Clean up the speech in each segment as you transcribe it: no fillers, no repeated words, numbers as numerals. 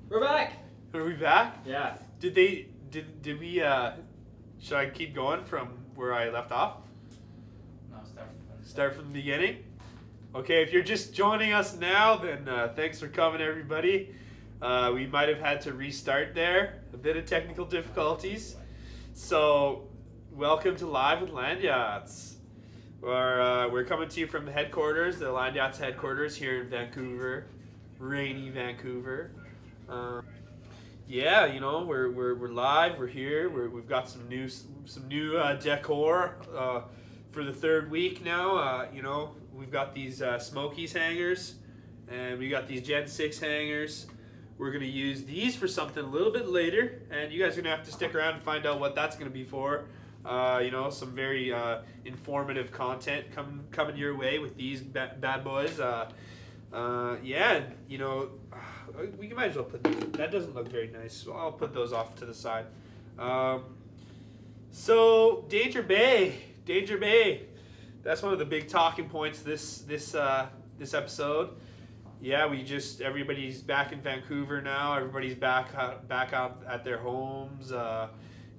We're back. Are we back? Yeah. Did we should I keep going from where I left off? No, Start from the beginning? Okay, if you're just joining us now, then thanks for coming, everybody. We might have had to restart there. A bit of technical difficulties. So, welcome to Live with Landyachtz. We're coming to you from the headquarters, the Landyachtz headquarters here in Vancouver, rainy Vancouver. Yeah, you know, we're live. We're here. We've got some new decor for the third week now. You know, we've got these Smokies hangers, and we got these Gen 6 hangers. We're gonna use these for something a little bit later, and you guys are gonna have to stick around and find out what that's gonna be for. You know, some very informative content coming your way with these bad boys. Yeah, you know, we might as well put these. That doesn't look very nice, so I'll put those off to the side. So Danger Bay. That's one of the big talking points this episode. Yeah, everybody's back in Vancouver now. Everybody's back out at their homes.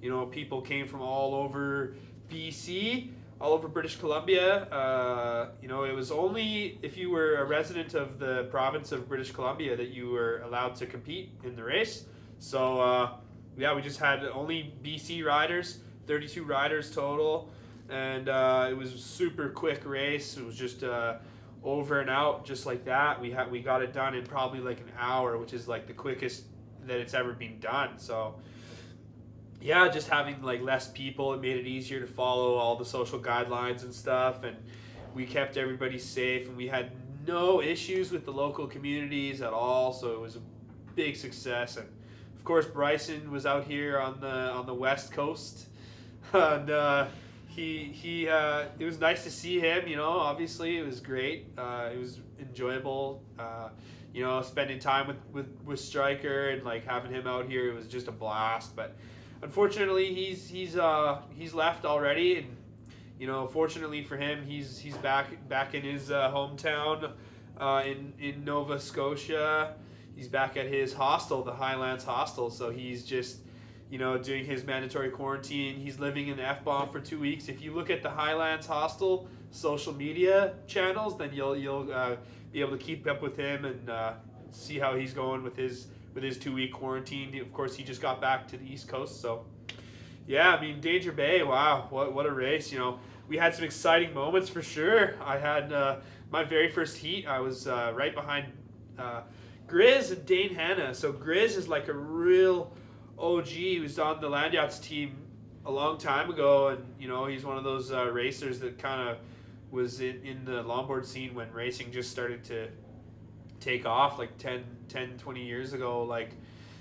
You know, people came from all over BC, all over British Columbia. You know, it was only if you were a resident of the province of British Columbia that you were allowed to compete in the race. So, yeah, we just had only BC riders, 32 riders total. And it was a super quick race. It was just over and out, just like that. We got it done in probably like an hour, which is like the quickest that it's ever been done. So, yeah, just having like less people, it made it easier to follow all the social guidelines and stuff, and we kept everybody safe, and we had no issues with the local communities at all, so it was a big success. And of course Bryson was out here on the west coast, and it was nice to see him. You know, obviously it was great. It was enjoyable. You know, spending time with Stryker and like having him out here, it was just a blast. But unfortunately, he's left already, and you know, fortunately for him, he's back in his hometown in Nova Scotia. He's back at his hostel, the Highlands Hostel. So he's just, you know, doing his mandatory quarantine. He's living in the F-bomb for 2 weeks. If you look at the Highlands Hostel social media channels, then you'll be able to keep up with him and see how he's going with his 2-week quarantine. Of course, he just got back to the East Coast. So, yeah, I mean, Danger Bay, wow, what a race. You know, we had some exciting moments for sure. I had my very first heat. I was right behind Grizz and Dane Hanna. So Grizz is like a real OG. He was on the Landyachtz team a long time ago, and you know, he's one of those racers that kind of was in the longboard scene when racing just started to take off like 10, 20 years ago. Like,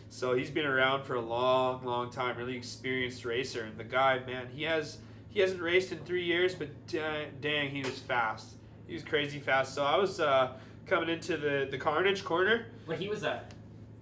so he's been around for a long time, really experienced racer. And the guy, man, he hasn't raced in 3 years, but dang, he was fast. He was crazy fast. So I was coming into the Carnage corner. What heat was that?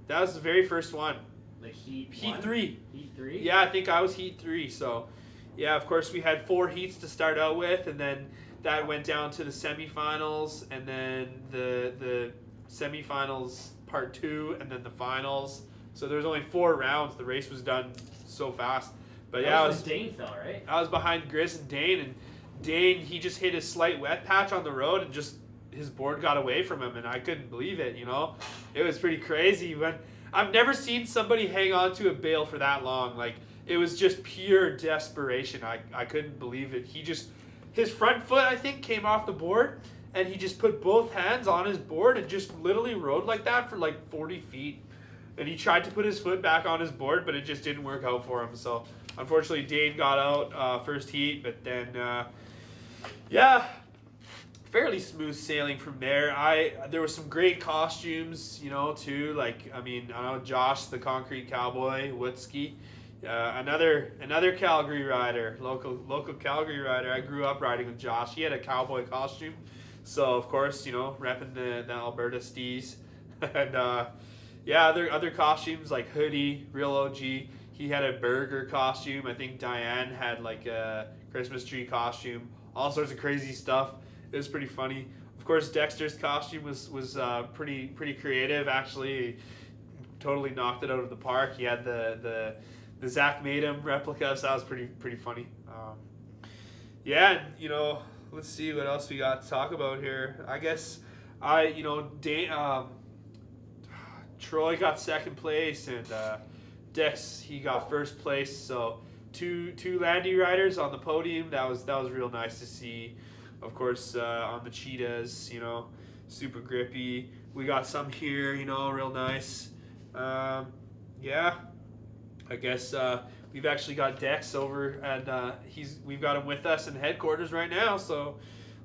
That was the very first one. Like heat 3. Heat 3? Yeah, I think I was heat 3. So, yeah, of course we had 4 heats to start out with, and then that went down to the semifinals, and then the semifinals part 2, and then the finals. So there was only 4 rounds. The race was done so fast. But yeah, that was Dane fell, right? I was behind Grizz and Dane, and Dane, he just hit a slight wet patch on the road, and just his board got away from him, and I couldn't believe it. You know, it was pretty crazy. I've never seen somebody hang on to a bale for that long. Like, it was just pure desperation. I couldn't believe it. His front foot, I think, came off the board, and he just put both hands on his board and just literally rode like that for like 40 feet. And he tried to put his foot back on his board, but it just didn't work out for him. So, unfortunately, Dane got out first heat, but then, yeah, fairly smooth sailing from there. There were some great costumes, you know, too. Like, I mean, I know Josh, the Concrete Cowboy, Woodsky, another Calgary rider, local Calgary rider. I grew up riding with Josh. He had a cowboy costume, so of course, you know, repping the Alberta stees, and yeah, other costumes like Hoodie, real OG. He had a burger costume. I think Diane had like a Christmas tree costume. All sorts of crazy stuff. It was pretty funny. Of course, Dexter's costume was pretty creative. Actually, totally knocked it out of the park. He had the Zach made him replica, so that was pretty funny. Yeah, and, you know, let's see what else we got to talk about here. I guess Troy got second place, and Dex, he got first place. So two Landy riders on the podium. That was real nice to see. Of course, on the cheetas, you know, super grippy. We got some here, you know, real nice. Yeah, I guess we've actually got Dex over, and we've got him with us in headquarters right now. So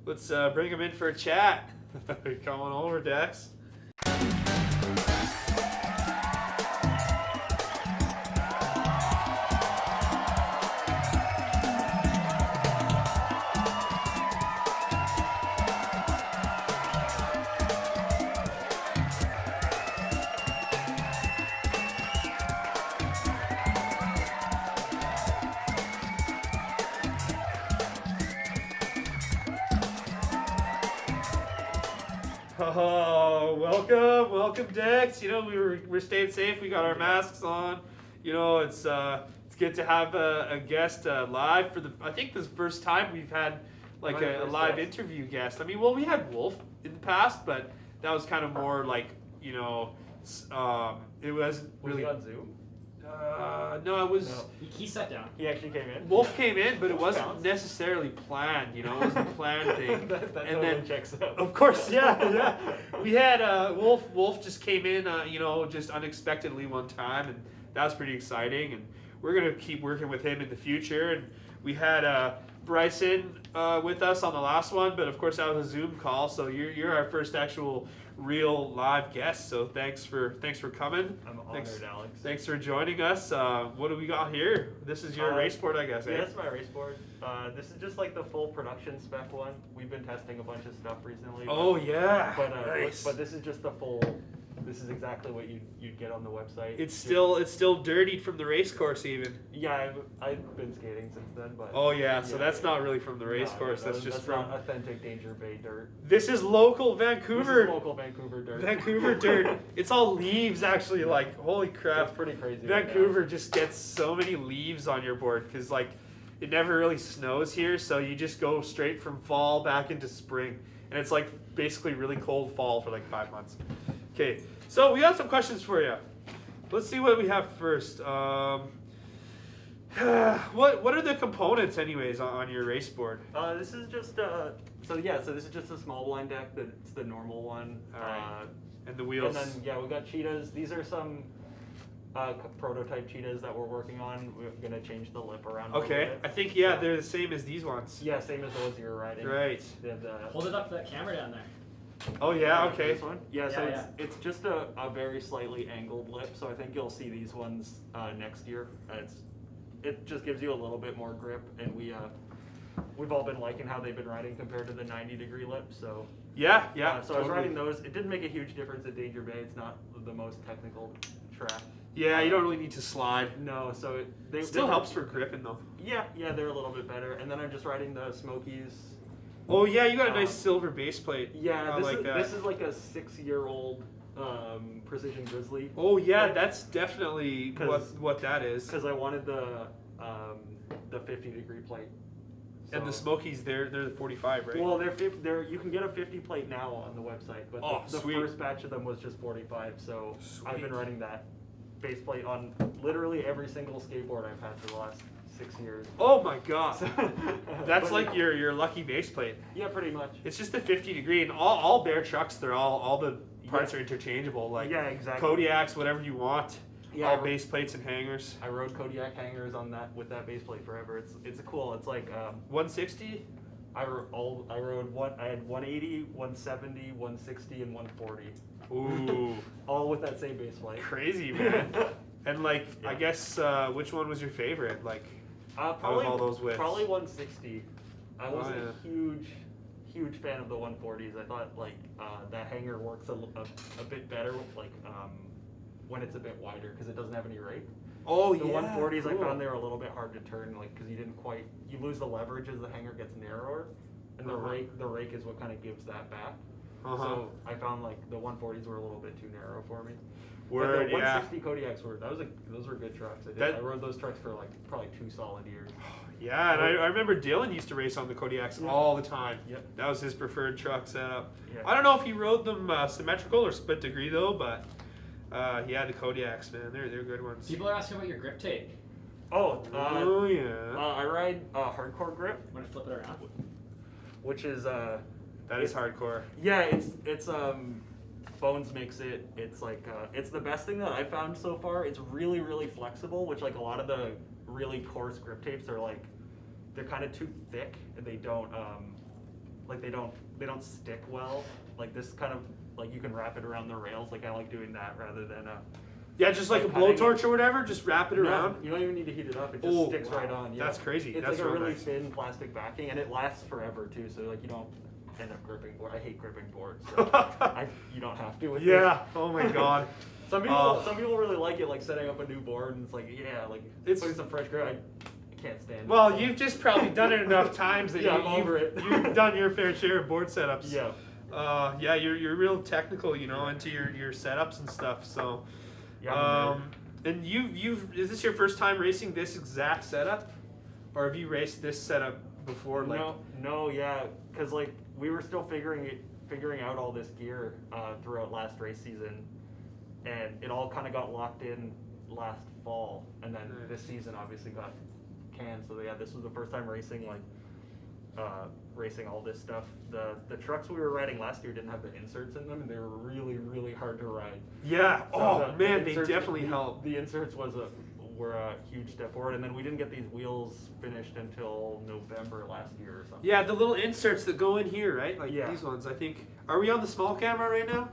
let's bring him in for a chat. Come on over, Dex. Oh, welcome, Dex. You know, we're staying safe. We got our masks on. You know, it's good to have a guest live for I think this is the first time we've had like a live interview guest. I mean, well, we had Wolf in the past, but that was kind of more like, you know, it wasn't really. Was he on Zoom? No, it was. No. He sat down. He actually came in. Wolf came in, but it wasn't necessarily planned. You know, it wasn't a planned thing. that and then checks out. Of course, yeah. We had Wolf. Wolf just came in, you know, just unexpectedly one time, and that was pretty exciting. And we're gonna keep working with him in the future. And we had Bryson with us on the last one, but of course that was a Zoom call. So you're our first actual real live guest. So thanks for coming. I'm honored, Alex. Thanks for joining us. What do we got here? This is your race board, I guess. Yeah, that's my race board. This is just like the full production spec one. We've been testing a bunch of stuff recently. Oh yeah. But nice. but this is just the full. This is exactly what you'd get on the website. It's still dirtied from the race course even. Yeah, I've been skating since then, but. Oh yeah, so that's not really from the race course. That's just from not authentic Danger Bay dirt. This is local Vancouver. This is local Vancouver dirt. Vancouver dirt. It's all leaves actually. Like holy crap. It's pretty crazy. Vancouver just gets so many leaves on your board because like it never really snows here, so you just go straight from fall back into spring, and it's like basically really cold fall for like 5 months. Okay, so we got some questions for you. Let's see what we have first. What are the components, anyways, on your race board? This is just so this is just a small blind deck. It's the normal one. Alright. And the wheels. And then we got cheetas. These are some prototype cheetas that we're working on. We're gonna change the lip around. Okay, a little bit. I think they're the same as these ones. Yeah, same as those you were riding. Right. They have the. Hold it up to that camera down there. Oh yeah, okay. This one? Yeah, so Yeah, it's just a very slightly angled lip, so I think you'll see these ones next year. It just gives you a little bit more grip, and we've all been liking how they've been riding compared to the 90-degree lip. So Yeah. so Totally. I was riding those. It didn't make a huge difference at Danger Bay. It's not the most technical track. Yeah, you don't really need to slide. No, so It still helps for gripping though. Yeah, they're a little bit better. And then I'm just riding the Smokies. Oh yeah, you got a nice silver base plate. Yeah, this is like a 6-year-old Precision Grizzly. Oh yeah, that's definitely what that is. Because I wanted the 50-degree plate. So, And the Smokies, they're the 45, right? well, they're you can get a 50 plate now on the website, but the sweet. first batch of them was just 45. So I've been Sweet. running that base plate on literally every single skateboard I've had for the last 6 years. Oh my god. So, That's but like your lucky base plate. yeah, pretty much. It's just the 50 degree, and all Bear trucks, they're all the parts are interchangeable. Like Yeah, exactly. Kodiaks, whatever you want. Yeah, all base plates and hangers. I rode Kodiak hangers on that with that base plate forever. It's cool. It's like 160. I had 180, 170, 160, and 140. Ooh, All with that same base plate. crazy man. And like, Yeah. I guess which one was your favorite? Like, Probably all those widths? Probably 160. I was Oh, a huge fan of the 140s. I thought like that hanger works a bit better like when it's a bit wider because it doesn't have any rake. oh The yeah, 140s cool. I found they were a little bit hard to turn like because you lose the leverage as the hanger gets narrower, and the rake is what kind of gives that back. Uh-huh. So I found like the 140s were a little bit too narrow for me. Word, the yeah. 160 Kodiaks those were good trucks. I rode those trucks for like probably 2 solid years. Yeah, and I remember Dylan used to race on the Kodiaks all the time. Yep. That was his preferred truck setup. Yeah. I don't know if he rode them symmetrical or split degree though, but yeah, the Kodiaks, man, they're good ones. People are asking about your grip tape. Oh, Yeah. I ride hardcore grip, I'm gonna flip it around. which is That is hardcore. yeah, it's Bones makes it. It's like it's the best thing that I found so far. It's really really flexible, which like a lot of the really coarse grip tapes are like they're kind of too thick and they don't like they don't stick well. Like this kind of like you can wrap it around the rails. Like I like doing that rather than Yeah, just like a cutting blowtorch or whatever, just wrap it around. No, you don't even need to heat it up. It just sticks right on. Yeah. That's crazy. It's That's like a real really nice. thin plastic backing, and it lasts forever too. So like you don't end up gripping board. I hate gripping boards. So you don't have to. With Yeah. Oh my god. Some people really like it, like setting up a new board, and it's like like It's- putting some fresh grip. I can't stand it. Well, you've just probably done it enough times that Yeah, I'm over it. You've done your fair share of board setups. Yeah. Yeah, you're real technical, you know, into your setups and stuff. So, Yeah. and is this your first time racing this exact setup, or have you raced this setup before? Like, No, yeah, because like we were still figuring out all this gear throughout last race season, and it all kind of got locked in last fall, and then this season obviously got canned. So yeah, this was the first time racing racing all this stuff. The trucks we were riding last year didn't have the inserts in them, and they were really really hard to ride. Yeah. So the Man, they inserts- definitely help. The inserts were a huge step forward, and then we didn't get these wheels finished until November last year or something. Yeah, the little inserts that go in here, right? Like Yeah. these ones. I think. Are we on the small camera right now?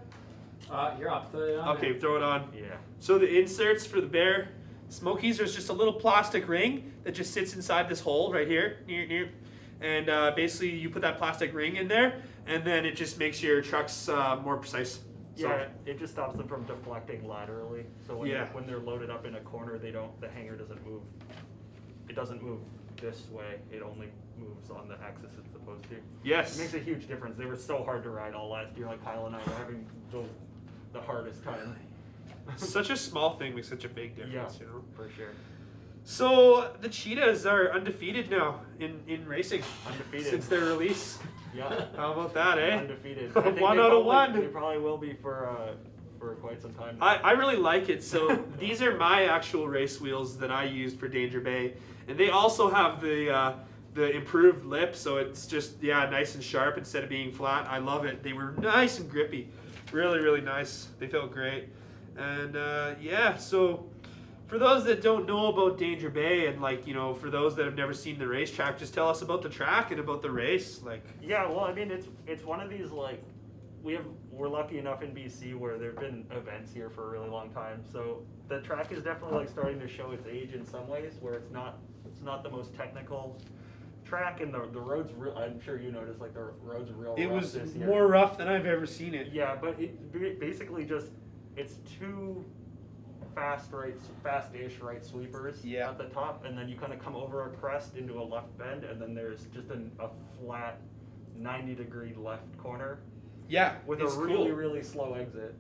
You're up. Throw it on Okay, there. throw it on. Yeah. So the inserts for the Bear Smokies, there's just a little plastic ring that just sits inside this hole right here, and basically you put that plastic ring in there, and then it just makes your trucks more precise. So, Yeah, it just stops them from deflecting laterally. So when they're loaded up in a corner, the hanger doesn't move. It doesn't move this way. It only moves on the axis it's supposed to. Yes. It makes a huge difference. They were so hard to ride all last year. Like Kyle and I were having the hardest time. Such a small thing makes such a big difference, Yeah, you know. for sure. So the Cheetahs are undefeated now in racing. Undefeated. Since their release. Yeah. How about that, eh? Undefeated. I think One they out of probably- one. They probably will be for quite some time. I really like it. So these are my actual race wheels that I used for Danger Bay, and they also have the improved lip, so it's just nice and sharp instead of being flat. I love it. They were nice and grippy, really really nice. They felt great, and so for those that don't know about Danger Bay, and for those that have never seen the racetrack, just tell us about the track and about the race. Yeah, well, I mean, it's one of these we're lucky enough in BC where there've been events here for a really long time. So the track is definitely starting to show its age in some ways, where it's not the most technical track, and the roads. I'm sure you noticed the roads real. It rough was this year. more rough than I've ever seen it. Yeah, but it basically it's two fast-ish right sweepers Yeah. at the top, and then you kind of come over a crest into a left bend, and then there's just a flat 90-degree left corner Yeah, with it's a really cool. really slow exit.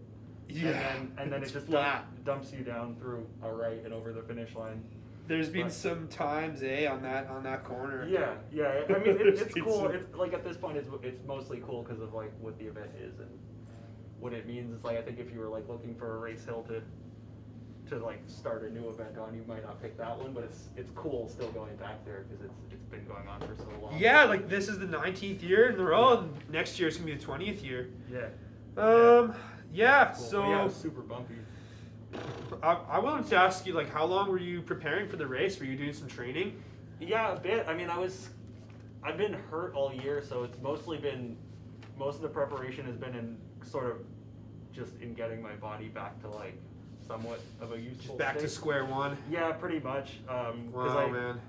Yeah, and then it it's just flat. dumps you down through a right and over the finish line. There's been But- some times, on that corner. Yeah. I mean, it's There's been cool. some- It's at this point, it's mostly cool because of what the event is and what it means. It's I think if you were looking for a race hill to start a new event on, you might not pick that one, but it's cool still going back there because it's been going on for so long. Yeah, this is the 19th year in a row, and next year it's gonna be the 20th year. Yeah. Yeah. Cool. So But yeah, it was super bumpy. I wanted to ask you, how long were you preparing for the race? Were you doing some training? Yeah, a bit. I mean, I've been hurt all year, so it's mostly been most of the preparation has been in sort of just in getting my body back to somewhat of a useful Just back to state. square one. Yeah, pretty much. Wow, man.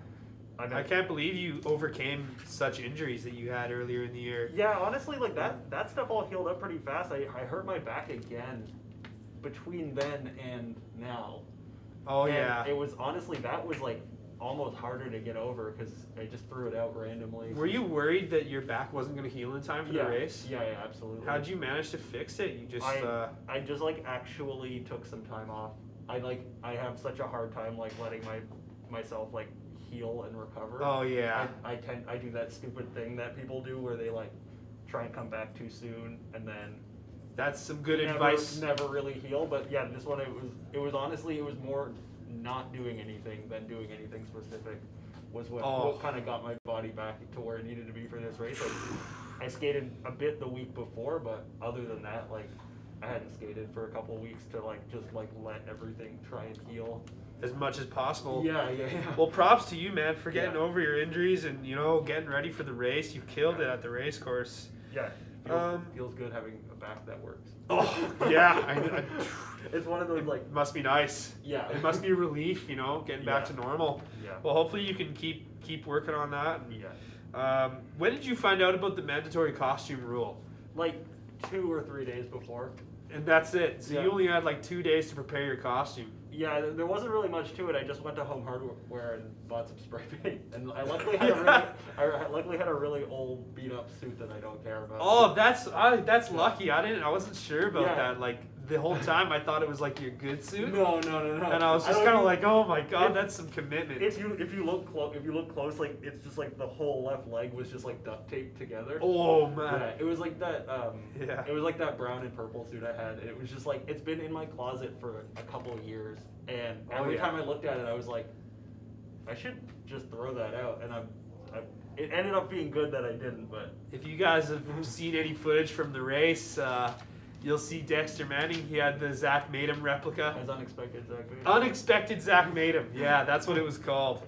I can't believe you overcame such injuries that you had earlier in the year. Yeah, honestly, that stuff all healed up pretty fast. I hurt my back again between then and now. Oh And yeah. it was honestly that was almost harder to get over because I just threw it out randomly. Were you worried that your back wasn't going to heal in time for the race? Yeah, absolutely. How'd you manage to fix it? You just I just like actually took some time off. I have such a hard time like letting myself like heal and recover. Oh yeah. I do that stupid thing that people do where they like try and come back too soon and then that's some good advice. Never really heal, but yeah, this one it was honestly it was more not doing anything than doing anything specific was what kind of got my body back to where it needed to be for this race. Like, I skated a bit the week before, but other than that, like I hadn't skated for a couple of weeks to like just like let everything try and heal as much as possible. Yeah. Well, props to you, man, for getting over your injuries and getting ready for the race. You killed it at the race course. Yeah. Feels good having a back that works. Oh yeah, it's one of those like. It must be nice. Yeah. It must be a relief, getting back to normal. Yeah. Well, hopefully you can keep working on that. Yeah. When did you find out about the mandatory costume rule? Like 2 or 3 days before. And that's it. So you only had like 2 days to prepare your costume. Yeah, there wasn't really much to it. I just went to Home Hardware and bought some spray paint, and I luckily had a really old beat up suit that I don't care about. Oh, that's lucky. I wasn't sure about that. Like the whole time, I thought it was like your good suit. No. And I was just kind of like, oh my god, that's some commitment. If you look close, like it's just like the whole left leg was just like duct taped together. Oh man. Yeah, it was like that. It was like that brown and purple suit I had. It was just like it's been in my closet for a couple of years, and every time I looked at it, I was like, I should just throw that out. And it ended up being good that I didn't. But if you guys have seen any footage from the race, you'll see Dexter Manning. He had the Zach Madem replica. As unexpected Zach Madem. Unexpected Zach Madem. Yeah, that's what it was called.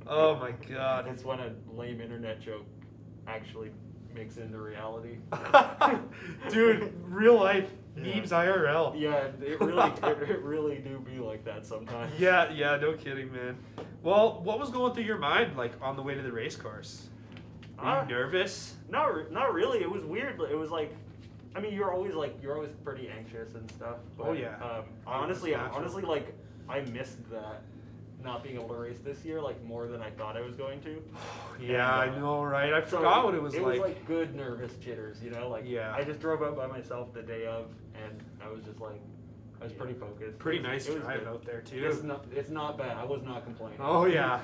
Oh my god. It's when a lame internet joke actually makes it into reality. Dude, real life memes IRL. Yeah, it really do be like that sometimes. Yeah, no kidding, man. Well, what was going through your mind like on the way to the race course? Were you nervous? Not really. It was weird. It was like, I mean, you're always pretty anxious and stuff. But, honestly, like I missed that not being able to race this year like more than I thought I was going to. Yeah, I know, right? I forgot what it was like. It was like good nervous jitters, Like I just drove out by myself the day of, and I was just like, I was pretty focused. Pretty nice drive out there too. It's not bad. I was not complaining. Oh yeah,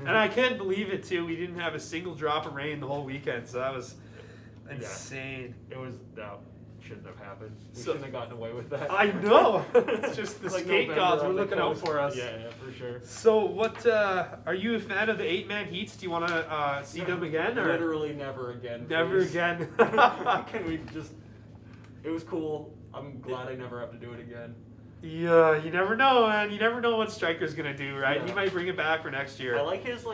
and I can't believe it too. We didn't have a single drop of rain the whole weekend, so that was insane. It was shouldn't have happened. We shouldn't have gotten away with that. I know. It's just the like skate gods were looking out for us. Yeah, for sure. So what? Are you a fan of the 8-man heats? Do you want to see them again? Or? Literally never again. Never again. Can we just? It was cool. I'm glad I never have to do it again. Yeah, you never know, man. You never know what Striker's gonna do, right? Yeah. He might bring it back for next year. I like his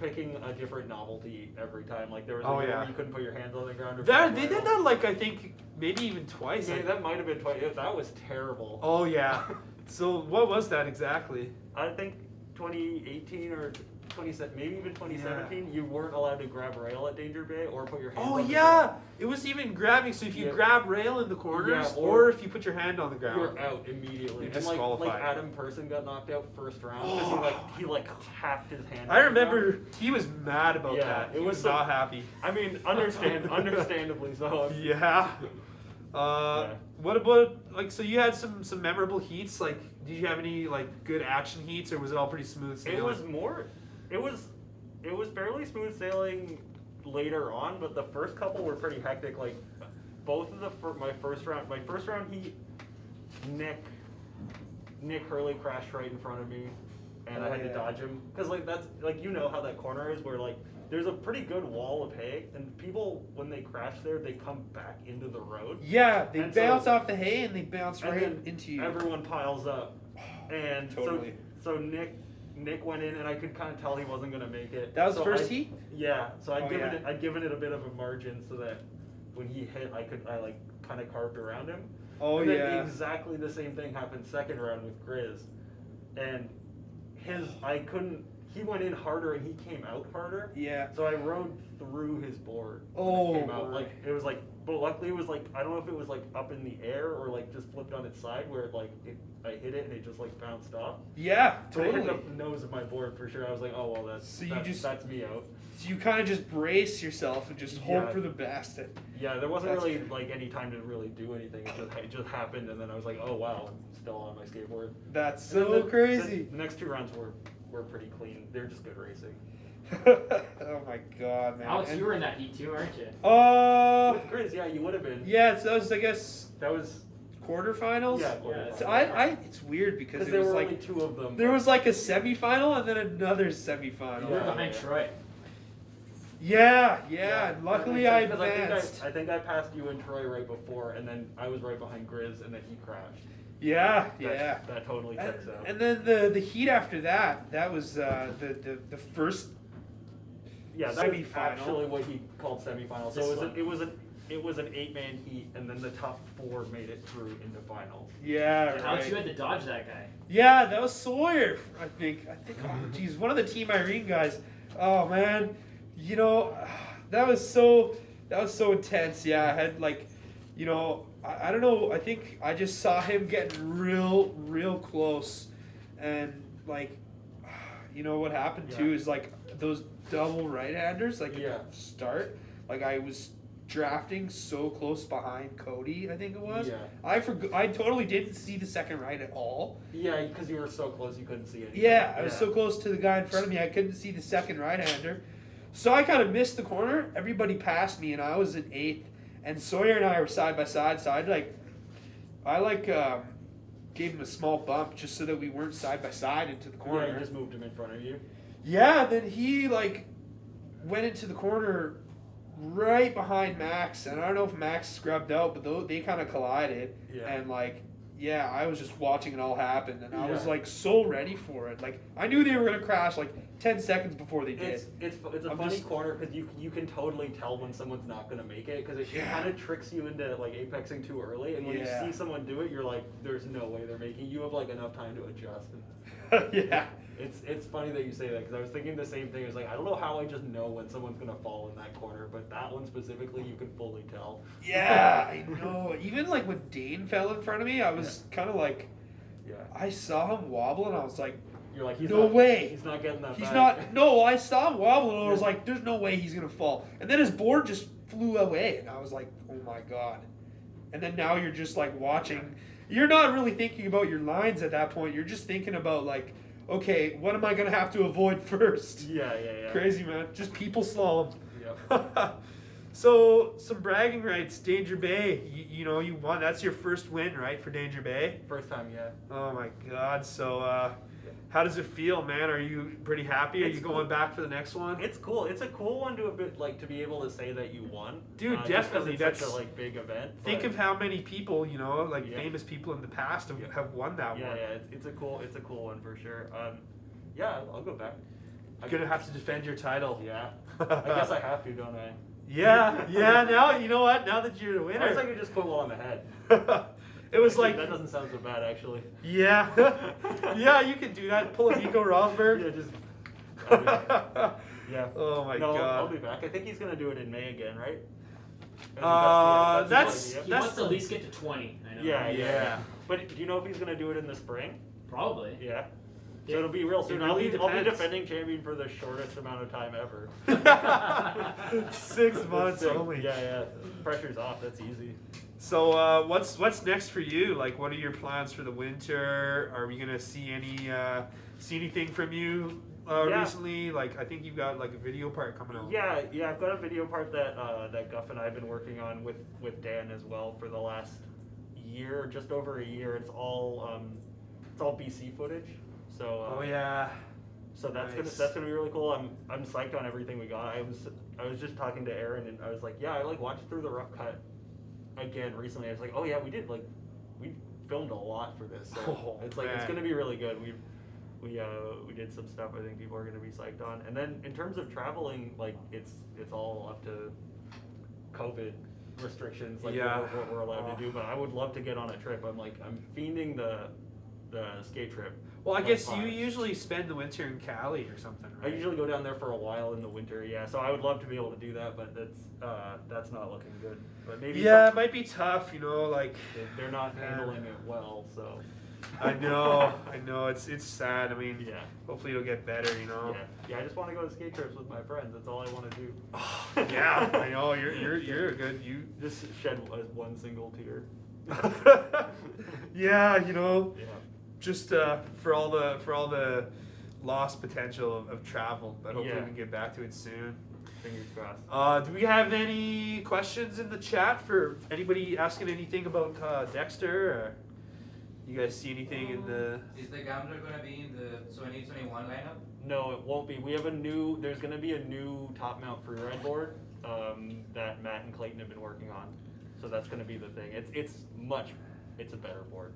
picking a different novelty every time. Like there was a year where you couldn't put your hands on the ground. They did that like I think maybe even twice. Yeah, that might have been twice. That was terrible. Oh yeah. So what was that exactly? I think 2018 or 2017, maybe even 2017. You weren't allowed to grab rail at Danger Bay or put your hands. Oh on the yeah, ground. It was even grabbing. So if you grab rail in the corners, Yeah, or if you put your hand on the ground, you're out immediately. You're and disqualified. like Adam Person got knocked out first round because he hacked his hand. I remember he was mad about that. It He was not happy. I mean, understandably so. Yeah. What about so you had some memorable heats? Like, did you have any like good action heats, or was it all pretty smooth sailing? It was fairly smooth sailing later on, but the first couple were pretty hectic. Like both of my first round heat, Nick Hurley crashed right in front of me, and I had to dodge him because that's how that corner is where there's a pretty good wall of hay, and people when they crash there they come back into the road. Yeah, they bounce off the hay and they bounce right into you. Everyone piles up, and totally. So Nick went in, and I could kind of tell he wasn't going to make it. That was first heat? Yeah, so I'd given it a bit of a margin so that when he hit, I kind of carved around him. Oh, and then yeah. exactly the same thing happened second round with Grizz. And he went in harder and he came out harder. Yeah. So I rode through his board. Oh. It came out. It was But luckily it was like, I don't know if it was like up in the air or like just flipped on its side where it, like I hit it and it just like bounced off. Yeah, But it totally. hit the nose of my board for sure. I was like, oh well, that's that's me out. So you kind of just brace yourself and just hope Yeah. for the best. Yeah, there wasn't That's really good. like any time to really do anything. It just happened, and then I was like, oh wow, I'm still on my skateboard. That's And then so the- crazy. The next 2 rounds were pretty clean. They're just good racing. Oh my god, man. Alex, you were in that heat too, aren't you? With Grizz, yeah, you would have been. yeah, so that was, I guess, That was quarterfinals. yeah. Yeah, So I it's weird because Because it there was were like only 2 of them. there was like a semifinal and then another semifinal. You were Yeah. behind Troy. Yeah. And luckily I Because advanced. I think I passed you and Troy right before, and then I was right behind Grizz, and then he crashed. Yeah. That totally And, checks out. and then the heat after that was the first Yeah, that was semifinal. actually what he called semifinal. So This it was one. it was an 8-man heat, and then the top 4 made it through into finals. yeah, Alex, you right. had to dodge that guy. Yeah, that was Sawyer. I think oh geez, one of the Team Irene guys. Oh man. You know, that was so intense. Yeah, I had like, you know, I don't know, I think I just saw him getting real close, and like, you know what happened too Yeah. is like those double right-handers, like Yeah. at the start, like I was drafting so close behind Cody, I think it was. Yeah. I totally didn't see the second right at all. Yeah, because you were so close, you couldn't see anything. Yeah, I was so close to the guy in front of me, I couldn't see the second right-hander. So I kind of missed the corner. Everybody passed me, and I was in 8th. And Sawyer and I were side by side. So I gave him a small bump just so that we weren't side by side into the Yeah, corner. you just moved him in front of you. Yeah, then he like went into the corner right behind Max, and I don't know if Max scrubbed out, but they kind of collided. Yeah. And like, yeah, I was just watching it all happen, and I was Yeah. like so ready for it. Like I knew they were gonna crash like 10 seconds before they did. It's a I'm funny just- corner because you can totally tell when someone's not going to make it because it Yeah. kind of tricks you into like apexing too early, and when Yeah. you see someone do it, you're like, there's no way they're making. You have like enough time to adjust. Yeah. It's funny that you say that because I was thinking the same thing. It's like I don't know how I just know when someone's gonna fall in that corner, but that one specifically you can fully tell. Yeah, I know. Even like when Dane fell in front of me, I was kind of like, Yeah, I saw him wobble, and I was like, you're like he's No not, way. he's not getting that. he's back. not. No, I saw him wobble, and I was Yeah. like, there's no way he's gonna fall. And then his board just flew away, and I was like, oh my god. And then now you're just like watching. You're not really thinking about your lines at that point. You're just thinking about like, okay, what am I gonna have to avoid first? Yeah. Crazy, man. Just people slalom. Yep. So some bragging rights, Danger Bay. You know you won. That's your first win, right, for Danger Bay? First time, yeah. Oh my God. So how does it feel, man? Are you pretty happy? Are It's you going back for the next one? It's cool. It's a cool one to a bit like to be able to say that you won. Dude, just 'cause definitely. It's That's such a like big event. Think but- of how many people, you know, like Yeah. famous people in the past have, Yeah. have won that Yeah, one. it's a cool one for sure. Yeah, I'll go back. You're gonna have to defend your title. Yeah, I guess I have to, don't I? Yeah. Now you know what? Now that you're the I winner. guess I could just quit while I'm ahead. It was Actually, like, that doesn't sound so bad actually. yeah, yeah, you can do that. Pull a Nico Rosberg. Yeah, just. Yeah. Oh my no, God. I'll be back. I think he's gonna do it in May again, right? That's- the idea. He That's wants to at least get to 20. I know. Yeah. Yeah. But do you know if he's gonna do it in the spring? Probably. Yeah. So it'll be real soon. I'll really be depends. defending champion for the shortest amount of time ever. 6 months Sick. only. Yeah. Pressure's off. That's easy. So what's next for you? Like, what are your plans for the winter? Are we gonna see anything from you Yeah. recently? Like, I think you've got like a video part coming out. Yeah. I've got a video part that Guff and I have been working on with Dan as well for the last year, just over a year. It's all BC footage. So Oh yeah. So that's Nice. gonna be really cool. I'm psyched on everything we got. I was just talking to Aaron and I was like, yeah, I like watched through the rough cut again recently. I was like, oh yeah, we filmed a lot for this. So Oh, it's like it's man. gonna be really good. We did some stuff I think people are gonna be psyched on. And then in terms of traveling, like it's all up to COVID restrictions, like Yeah. what we're allowed to do. But I would love to get on a trip. I'm fiending the skate trip. Well, I Like guess you 5. usually spend the winter in Cali or something, I right? usually go down there for a while in the winter, yeah. So I would love to be able to do that, but that's not looking good. But maybe Yeah, it might be tough, you know, like they're not handling it well. So I know, it's sad. I mean, yeah, hopefully it'll get better, you know. yeah. I just want to go to skate trips with my friends. That's all I want to do. Yeah, I know you're a good you. Just shed one single tear. Yeah, you know, Yeah. just for all the lost potential of travel, but hopefully Yeah. we can get back to it soon. Fingers crossed. Do we have any questions in the chat for anybody asking anything about Dexter? Or you guys see anything in the? Is the Gambler gonna be in the 2021 lineup? No, it won't be. We have there's going to be a new top mount freeride board that Matt and Clayton have been working on. So that's going to be the thing. It's a better board.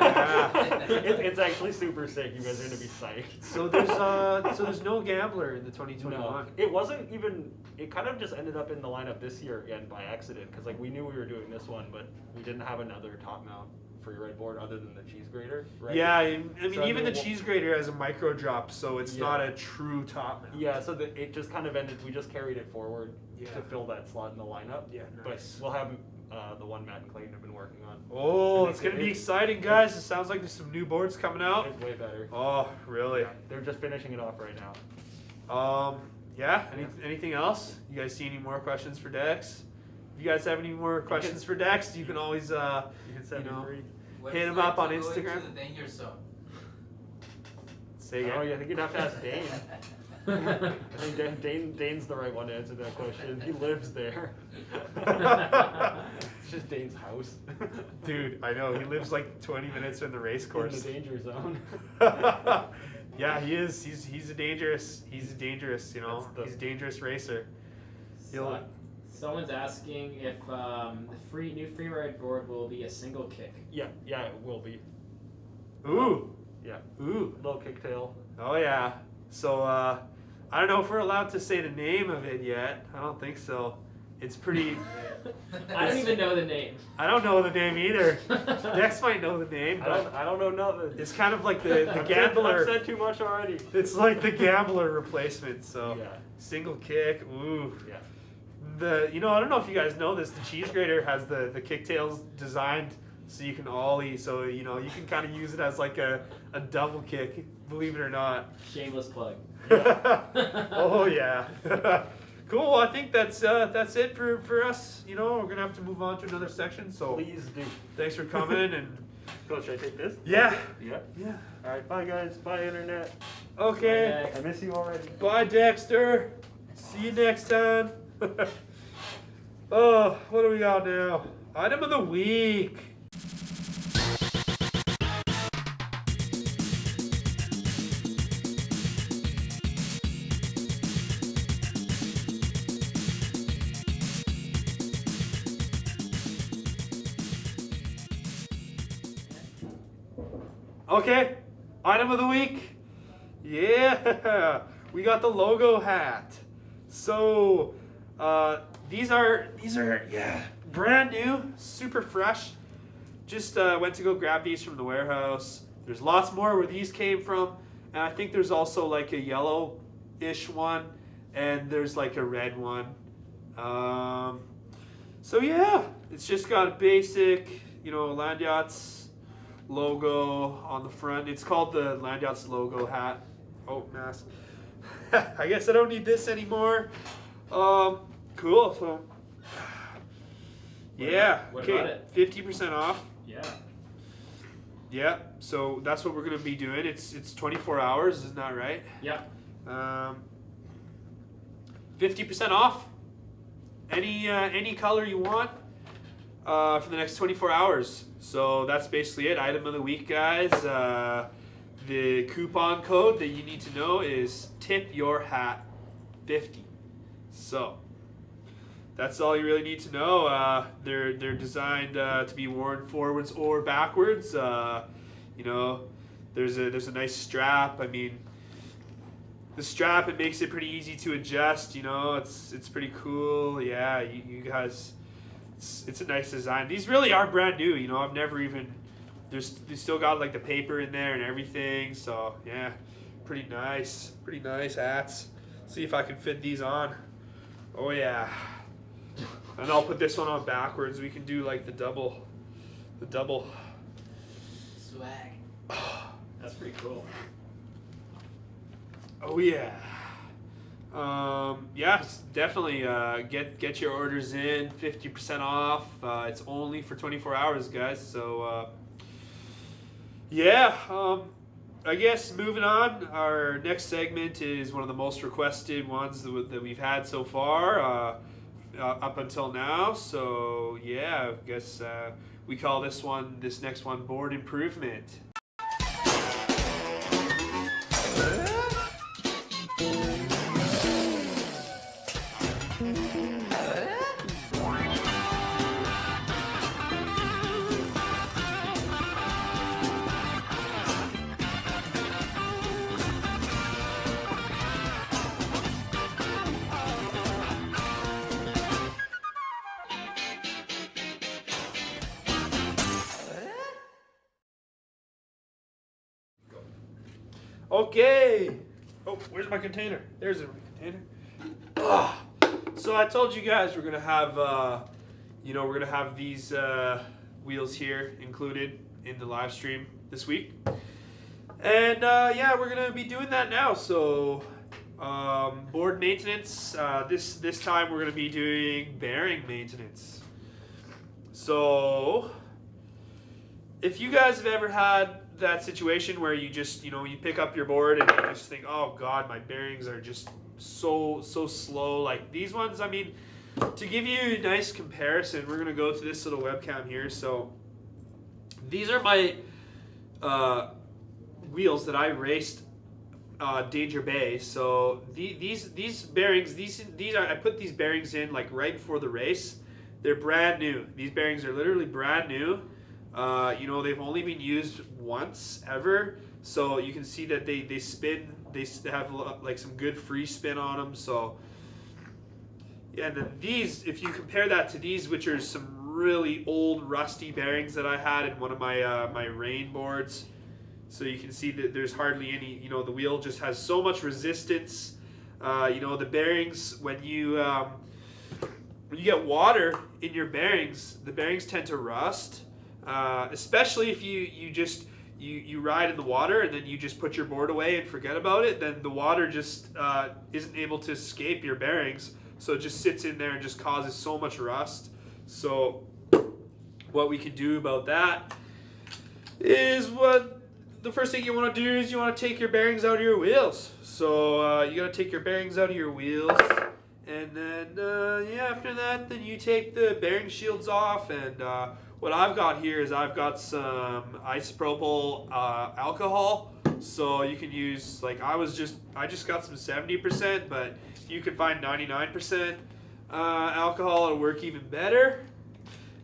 It's actually super sick. You guys are going to be psyched. So there's no Gambler in the 2021. No, it wasn't even. It kind of just ended up in the lineup this year again by accident because like we knew we were doing this one, but we didn't have another top mount freeride board other than the cheese grater. Right? Yeah, I mean So, even the cheese grater has a micro drop, so it's Yeah. not a true top mount. Yeah, so it just kind of ended. We just carried it forward Yeah. to fill that slot in the lineup. Yeah, nice. But we'll have the one Matt and Clayton have been working on. Oh, And it's gonna be exciting, guys! It sounds like there's some new boards coming out. It's way better. Oh, really? Yeah, they're just finishing it off right now. Yeah. Anything else? You guys see any more questions for Dex? If you guys have any more questions for Dex, you can always You can set You me know. free. What's Hit him like up on to go Instagram. into the danger zone? say Oh again. yeah, I think you'd have to ask Dane. I think Dane's the right one to answer that question. He lives there. It's just Dane's house. Dude, I know he lives like 20 minutes from the race In course. the danger zone. Yeah, he is. He's a dangerous. He's a dangerous. You know, That's he's a dangerous racer. So, someone's asking if the new free ride board will be a single kick. Yeah, it will be. Ooh, Yeah, ooh. little kicktail. Oh yeah. So I don't know if we're allowed to say the name of it yet. I don't think so. It's pretty. I don't even know the name. I don't know the name either. Dex might know the name, I but don't know nothing. it's kind of like the I've gambler. said too much already. It's like the gambler replacement. So Yeah. single kick. Ooh. Yeah. I don't know if you guys know this. The cheese grater has the kicktails designed so you can ollie. So you can kind of use it as like a double kick. Believe it or not. Shameless plug. Oh yeah. Cool. Well, I think that's it for us. We're gonna have to move on to another section. So Please do. thanks for coming and Coach, should I take this? yeah. Yeah. Yeah. All right, bye guys. Bye internet. Okay. I miss you already. Bye, Dexter. See you next time. Oh, what do we got now? Item of the week. Okay, item of the week. Yeah, we got the logo hat. So these are brand new, super fresh. Just went to go grab these from the warehouse. There's lots more where these came from, and I think there's also like a yellow-ish one, and there's like a red one. So yeah, it's just got a basic, Landyachtz logo on the front. It's called the Landyachtz logo hat. Oh, mask. I guess I don't need this anymore. Cool. So, yeah. What Okay. about it? 50% off. Yeah. Yeah. So that's what we're gonna be doing. It's 24 hours, isn't that right? Yeah. 50% off. Any color you want. For the next 24 hours. So that's basically it. Item of the week, guys. The coupon code that you need to know is tipyourhat50. So that's all you really need to know. They're designed to be worn forwards or backwards. There's a nice strap. I mean, the strap, it makes it pretty easy to adjust. It's pretty cool. Yeah, you guys. It's a nice design. These really are brand new. I've never even they still got like the paper in there and everything. So yeah, pretty nice hats. See if I can fit these on. Oh yeah. And I'll put this one on backwards. We can do like the double. Swag. That's pretty cool. Oh yeah. Yeah, definitely get your orders in. 50% off. It's only for 24 hours, guys. So yeah. I guess moving on. Our next segment is one of the most requested ones that we've had so far. Up until now. So yeah, I guess we call this next one board improvement. Okay. Oh, where's my container? There's a container. So I told you guys we're gonna have, we're gonna have these wheels here included in the live stream this week, and yeah, we're gonna be doing that now. So board maintenance. This time we're gonna be doing bearing maintenance. So if you guys have ever had that situation where you just, you pick up your board and you just think, oh god, my bearings are just so slow. Like these ones, I mean, to give you a nice comparison, we're gonna go to this little webcam here. So these are my wheels that I raced Danger Bay. So these bearings, I put these bearings in like right before the race. They're brand new. These bearings are literally brand new. They've only been used once ever, so you can see that they spin. They have like some good free spin on them. So yeah, and then these, if you compare that to these, which are some really old rusty bearings that I had in one of my my rain boards, so you can see that there's hardly any. The wheel just has so much resistance. The bearings, when you get water in your bearings, the bearings tend to rust. Especially if you ride in the water and then you just put your board away and forget about it, then the water just isn't able to escape your bearings, so it just sits in there and just causes so much rust. So what we can do about that is, the first thing you want to do is you want to take your bearings out of your wheels. So you got to take your bearings out of your wheels, and then after that, then you take the bearing shields off. And what I've got here is I've got some isopropyl alcohol. So you can use, like, I just got some 70%, but if you can find 99% alcohol, it'll work even better.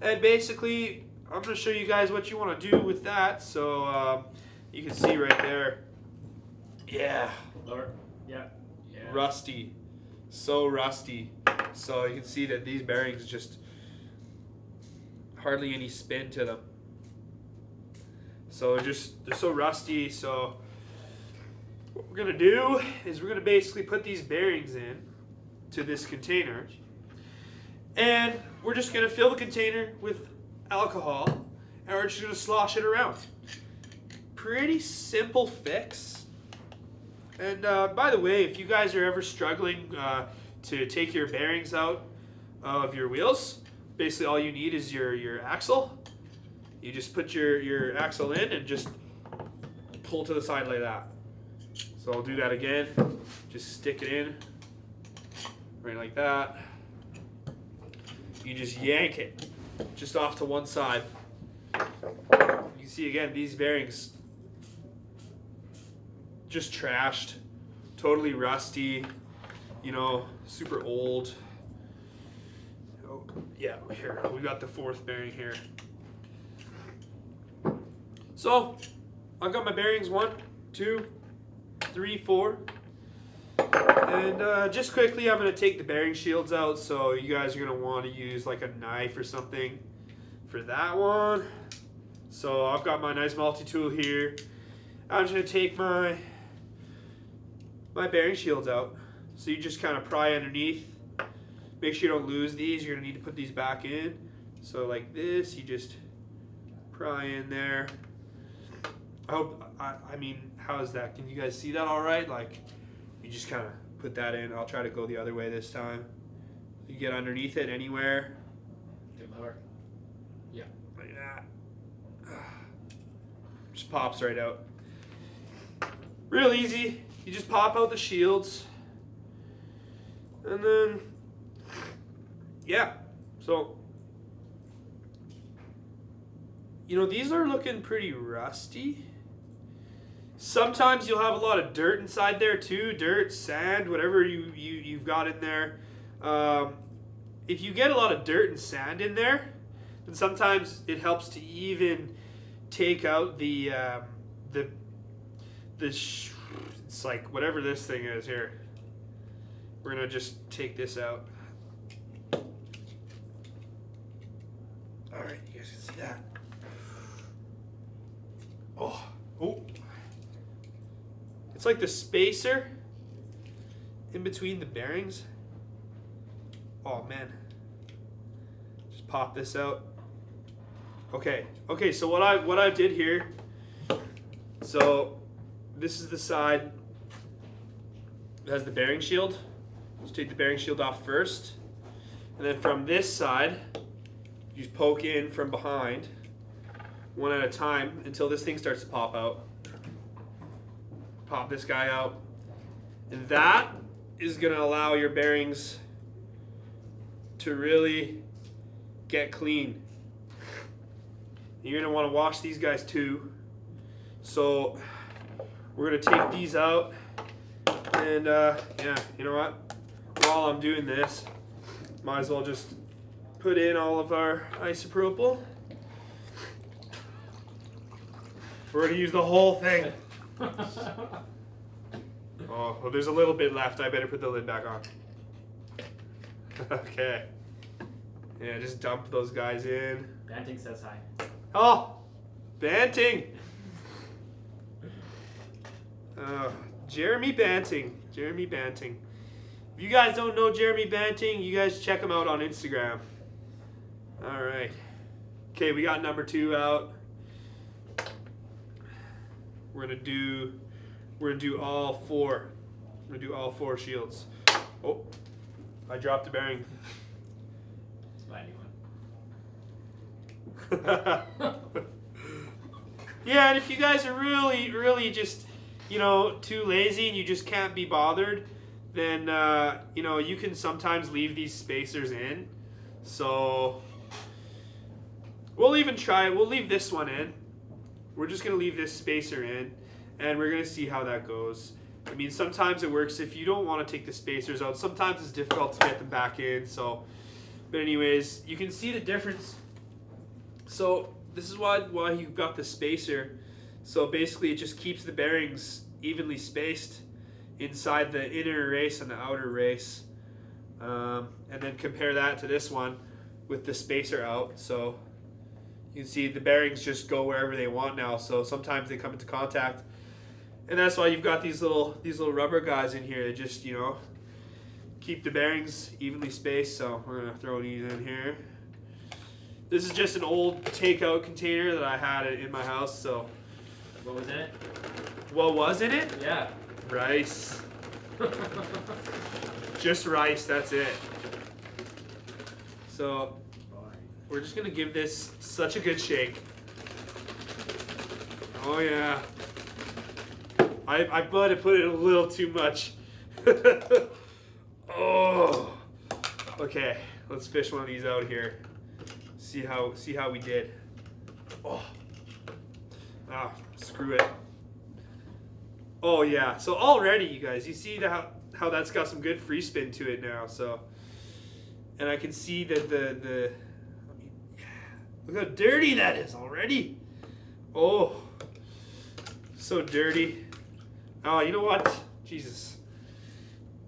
And basically, I'm going to show you guys what you want to do with that. So you can see right there. Yeah. Lower. Yeah. Rusty. So rusty. So you can see that these bearings just hardly any spin to them. So they're so rusty. So what we're gonna do is we're gonna basically put these bearings in to this container, and we're just gonna fill the container with alcohol, and we're just gonna slosh it around. Pretty simple fix. And by the way, if you guys are ever struggling to take your bearings out of your wheels, basically all you need is your axle. You just put your axle in and just pull to the side like that. So I'll do that again. Just stick it in, right like that. You just yank it just off to one side. You can see again, these bearings just trashed, totally rusty, super old. Oh, yeah, here, we got the fourth bearing here. So, I've got my bearings 1, 2, 3, 4. And just quickly, I'm going to take the bearing shields out, so you guys are going to want to use like a knife or something for that one. So I've got my nice multi-tool here. I'm just gonna take my bearing shields out. So you just kind of pry underneath. Make sure you don't lose these. You're gonna need to put these back in. So like this, you just pry in there. I mean, how is that? Can you guys see that all right? Like, you just kind of put that in. I'll try to go the other way this time. You get underneath it anywhere. Do lower. Yeah. Like that. Just pops right out. Real easy. You just pop out the shields. And then, yeah. So, you know, these are looking pretty rusty. Sometimes you'll have a lot of dirt inside there too. Dirt, sand, whatever you've got in there. If you get a lot of dirt and sand in there, then sometimes it helps to even take out it's like whatever this thing is here. We're gonna just take this out. All right, you guys can see that. Oh. It's like the spacer in between the bearings. Oh man. Just pop this out. Okay, so what I did here, so this is the side that has the bearing shield. Just take the bearing shield off first. And then from this side, you just poke in from behind, one at a time, until this thing starts to pop out. Pop this guy out. And that is gonna allow your bearings to really get clean. You're gonna wanna wash these guys too. So we're gonna take these out, and yeah, you know what? While I'm doing this, might as well just put in all of our isopropyl. We're gonna use the whole thing. Oh, well, there's a little bit left. I better put the lid back on. Okay. Yeah, just dump those guys in. Banting says hi. Oh, Banting. Jeremy Banting. Jeremy Banting. If you guys don't know Jeremy Banting, you guys check him out on Instagram. All right. Okay, we got number 2 out. We're gonna do all 4. We're gonna do all 4 shields. Oh, I dropped the bearing. Yeah, and if you guys are really just, you know, too lazy and you just can't be bothered, then you know, you can sometimes leave these spacers in. So we'll even try it. We'll leave this one in. We're just gonna leave this spacer in, and we're gonna see how that goes. I mean, sometimes it works if you don't want to take the spacers out. Sometimes it's difficult to get them back in. So, but anyways, you can see the difference. So this is why you've got the spacer. So basically, it just keeps the bearings evenly spaced inside the inner race and the outer race. And then compare that to this one with the spacer out. So you can see the bearings just go wherever they want now. So sometimes they come into contact, and that's why you've got these little rubber guys in here that just, you know, keep the bearings evenly spaced. So we're gonna throw these in here. This is just an old takeout container that I had in my house. So What was in it? what was in it? Yeah. Rice. Just rice. That's it. So we're just gonna give this such a good shake. Oh yeah. I might have put in a little too much. Oh. Okay, let's fish one of these out here. See how we did. Oh. Ah, screw it. Oh yeah. So already, you guys, you see how that's got some good free spin to it now. So, and I can see that the look how dirty that is already. Oh, so dirty. Oh, you know what? Jesus.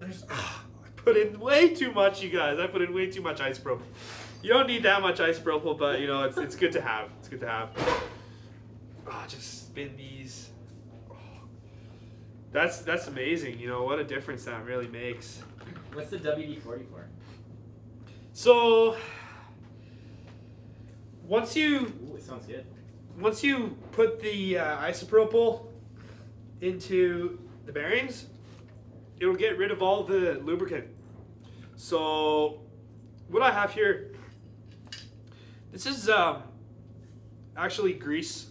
I put in way too much, you guys. I put in way too much isopropyl. You don't need that much isopropyl, but you know, it's good to have. It's good to have. just spin these. Oh. That's amazing. You know what a difference that really makes. What's the WD-40 for? So once you Ooh, it sounds good. put the isopropyl into the bearings, it'll get rid of all the lubricant. So what I have here, this is actually grease.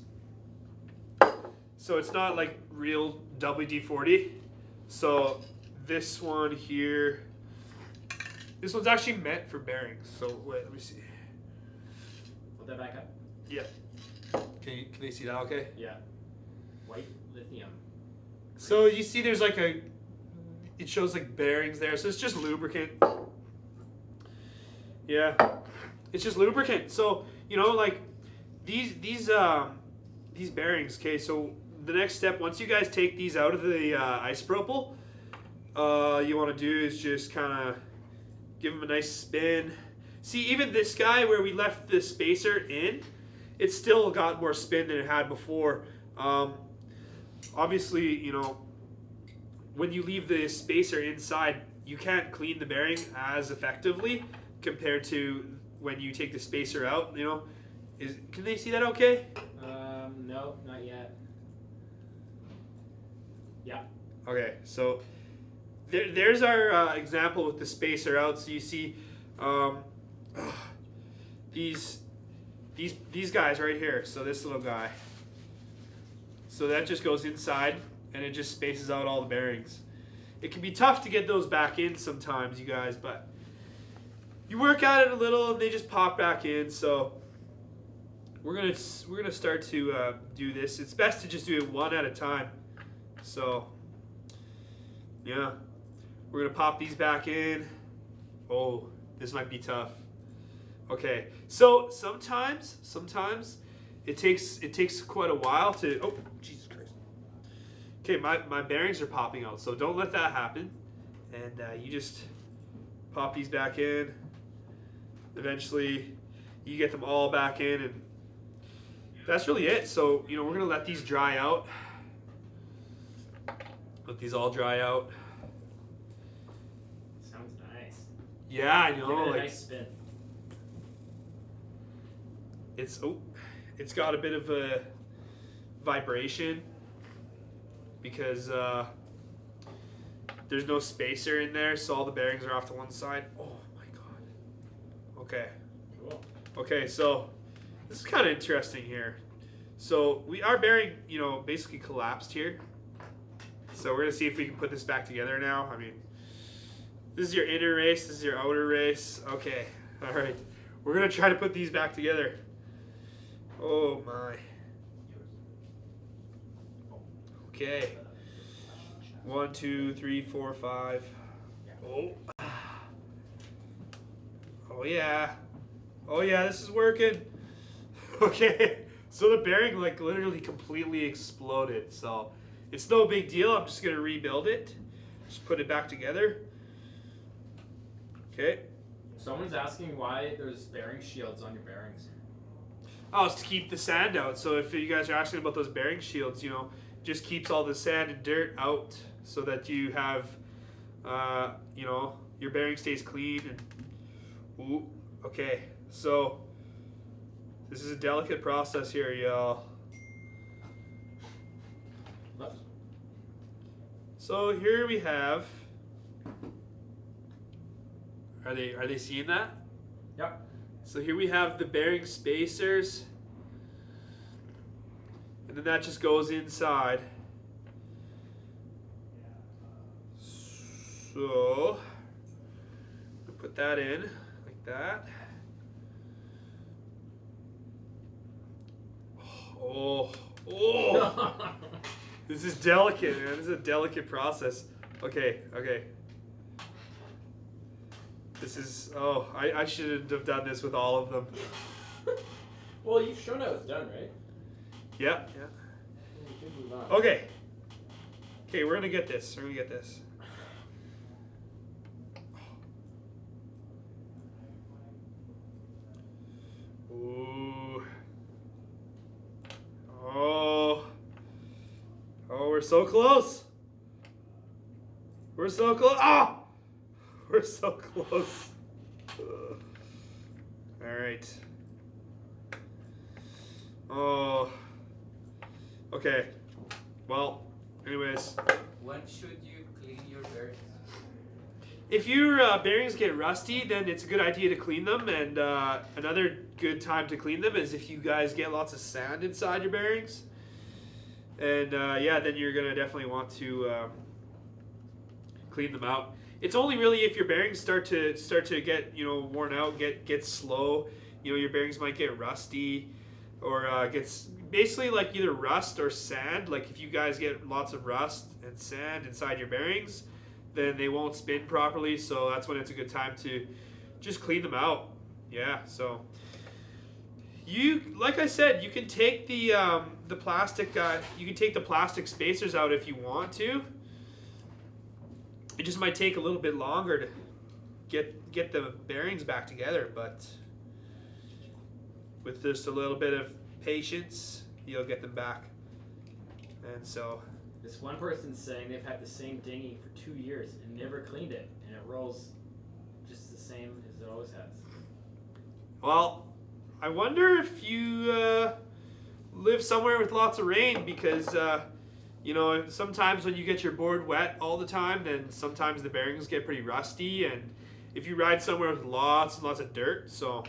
So it's not like real WD-40. So this one here, this one's actually meant for bearings. So wait, let me see. Hold that back up. Yeah. Can they see that okay? Yeah. White lithium. So you see there's like it shows like bearings there. So it's just lubricant. Yeah. It's just lubricant. So, you know, like these bearings, okay, so the next step, once you guys take these out of the isopropyl, you want to do is just kind of give them a nice spin. See, even this guy where we left the spacer in, it's still got more spin than it had before. Obviously, you know, when you leave the spacer inside, you can't clean the bearing as effectively compared to when you take the spacer out, you know. Can they see that okay? No, not yet. Yeah. Okay, so there's our example with the spacer out. So you see these guys right here. So this little guy. So that just goes inside and it just spaces out all the bearings. It can be tough to get those back in sometimes, you guys, but you work at it a little and they just pop back in. So we're gonna start to do this. It's best to just do it one at a time. So yeah, we're gonna pop these back in. Oh, this might be tough. Okay, so sometimes it takes quite a while to. Oh, Jesus Christ. Okay, my bearings are popping out, so don't let that happen. And you just pop these back in. Eventually, you get them all back in, and that's really it. So, you know, we're gonna let these dry out. Let these all dry out. Sounds nice. Yeah, I know. Give it a Like nice spin. it's got a bit of a vibration because there's no spacer in there, so all the bearings are off to one side. Oh my god. Okay. Cool. Okay, so this is kind of interesting here. So our bearing, you know, basically collapsed here. So we're gonna see if we can put this back together now. I mean, this is your inner race, this is your outer race. Okay, all right. We're gonna try to put these back together. Oh my. Okay. 1, 2, 3, 4, 5. Oh. Oh yeah. Oh yeah, this is working. Okay. So the bearing like literally completely exploded. So it's no big deal. I'm just gonna rebuild it. Just put it back together. Okay. Someone's asking why there's bearing shields on your bearings. Oh, it's to keep the sand out. So if you guys are asking about those bearing shields, you know, just keeps all the sand and dirt out so that you have, you know, your bearing stays clean. And, ooh, okay. So this is a delicate process here, y'all. So here we have. Are they seeing that? Yep. So here we have the bearing spacers, and then that just goes inside. So put that in like that. Oh. This is delicate, man. This is a delicate process. Okay. This is, I should have done this with all of them. Well, you've shown how it's done, right? Yeah. We can move on. Okay, we're gonna get this. Ooh. Oh. Oh, we're so close. We're so close. Ah! We're so close. All right. Oh. Okay. Well, anyways. When should you clean your bearings? If your bearings get rusty, then it's a good idea to clean them. And another good time to clean them is if you guys get lots of sand inside your bearings. And yeah, then you're gonna definitely want to clean them out. It's only really if your bearings start to get worn out, get slow. Your bearings might get rusty, or gets basically like either rust or sand. Like if you guys get lots of rust and sand inside your bearings, then they won't spin properly. So that's when it's a good time to just clean them out. Yeah. So like I said, you can take the plastic. You can take the plastic spacers out if you want to. It just might take a little bit longer to get the bearings back together, but with just a little bit of patience, you'll get them back. And so, this one person's saying they've had the same dinghy for 2 years and never cleaned it, and it rolls just the same as it always has. well, I wonder if you live somewhere with lots of rain, because sometimes when you get your board wet all the time, then sometimes the bearings get pretty rusty. And if you ride somewhere with lots and lots of dirt, so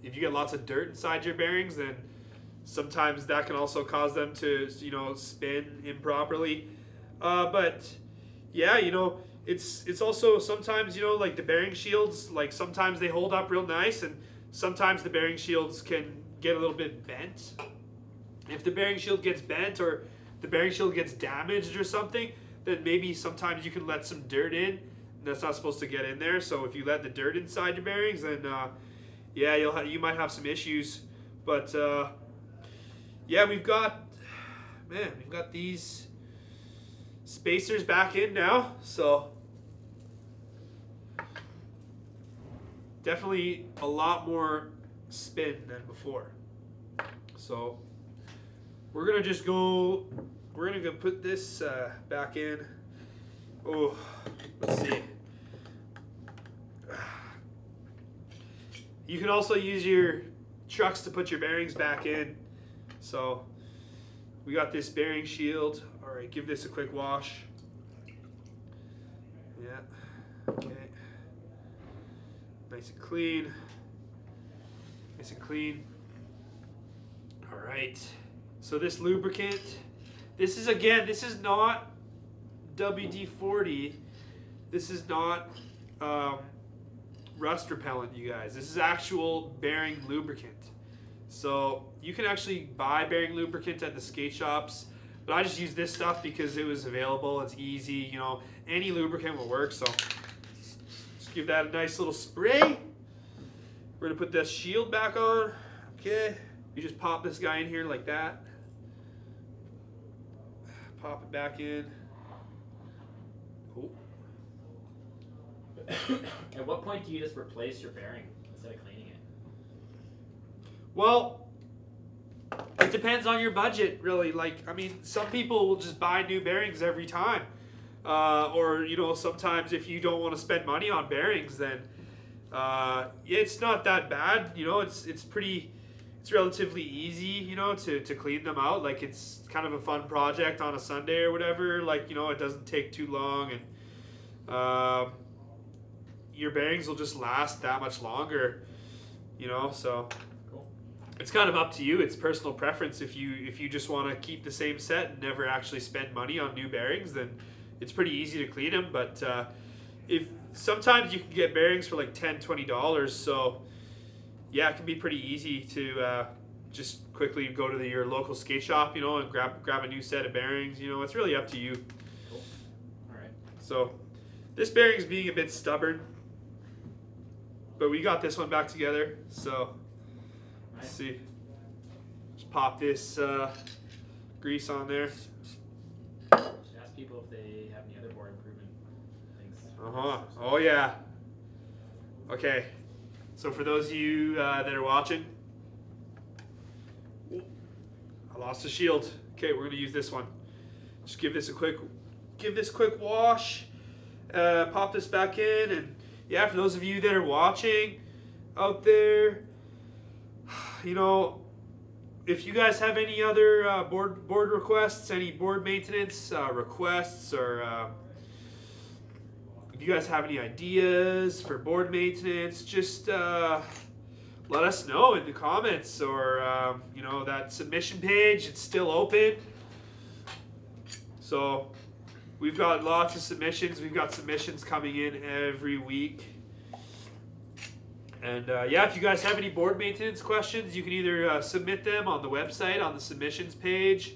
if you get lots of dirt inside your bearings, then sometimes that can also cause them to spin improperly. But yeah, it's also sometimes like the bearing shields, like sometimes they hold up real nice, and sometimes the bearing shields can get a little bit bent. If the bearing shield gets bent or the bearing shield gets damaged or something, then maybe sometimes you can let some dirt in. That's not supposed to get in there. So if you let the dirt inside your bearings, then yeah, you might have some issues. But yeah, we've got these spacers back in now, so definitely a lot more spin than before. So we're gonna go put this back in. Oh, let's see. You can also use your trucks to put your bearings back in. So we got this bearing shield. All right, give this a quick wash. Yeah, okay. Nice and clean. Nice and clean. All right. So this lubricant, this is not WD-40. This is not rust repellent, you guys. This is actual bearing lubricant. So you can actually buy bearing lubricant at the skate shops, but I just use this stuff because it was available. It's easy, any lubricant will work. So just give that a nice little spray. We're gonna put this shield back on. Okay, you just pop this guy in here like that. Pop it back in. Oh. At what point do you just replace your bearing instead of cleaning it? Well, it depends on your budget, really. Some people will just buy new bearings every time. Or, sometimes if you don't want to spend money on bearings, then it's not that bad. It's relatively easy, to clean them out. Like, it's kind of a fun project on a Sunday or whatever. It doesn't take too long, and your bearings will just last that much longer, so Cool. It's kind of up to you. It's personal preference. If you just want to keep the same set and never actually spend money on new bearings, then it's pretty easy to clean them. But if sometimes you can get bearings for like $10-$20, so yeah, it can be pretty easy to just quickly go to your local skate shop, and grab a new set of bearings. It's really up to you. Cool. All right. So this bearing's being a bit stubborn, but we got this one back together. So let's see. Just pop this grease on there. Just ask people if they have any other board improvement things. Oh yeah. Okay. So for those of you that are watching, I lost the shield. Okay, we're gonna use this one. Just give this quick wash. Pop this back in, and yeah, for those of you that are watching out there, you know, if you guys have any other board requests, any board maintenance requests, or if you guys have any ideas for board maintenance, just let us know in the comments, or you know, that submission page, it's still open. So we've got lots of submissions. We've got submissions coming in every week. And yeah, if you guys have any board maintenance questions, you can either submit them on the website on the submissions page.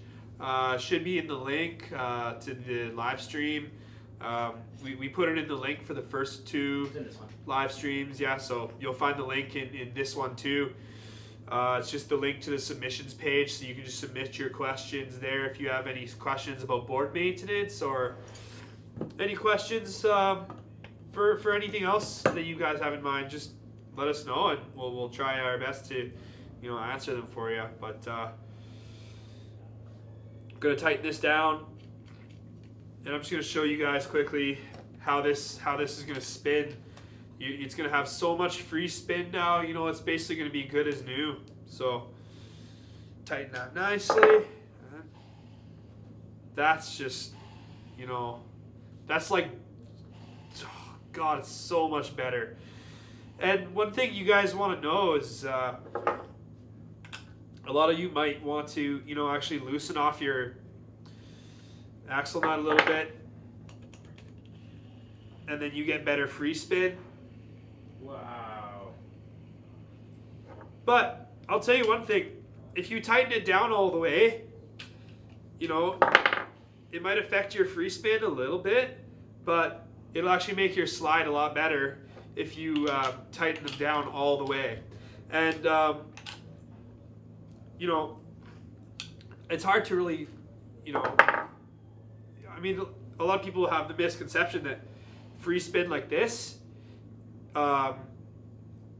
Should be in the link to the live stream. We put it in the link for the first 2 live streams. Yeah, so you'll find the link in this one too. It's just the link to the submissions page, so you can just submit your questions there if you have any questions about board maintenance, or any questions for anything else that you guys have in mind. Just let us know, and we'll try our best to, you know, answer them for you. But I'm gonna tighten this down, and I'm just gonna show you guys quickly how this is gonna spin. It's gonna have so much free spin now. You know, it's basically gonna be good as new. So tighten that nicely. That's just, you know, that's like, oh God, it's so much better. And one thing you guys want to know is a lot of you might want to, you know, actually loosen off your axle nut a little bit, and then you get better free spin. Wow. But I'll tell you one thing, if you tighten it down all the way, you know, it might affect your free spin a little bit, but it'll actually make your slide a lot better if you tighten them down all the way. And you know, it's hard to really, you know, I mean, a lot of people have the misconception that free spin like this,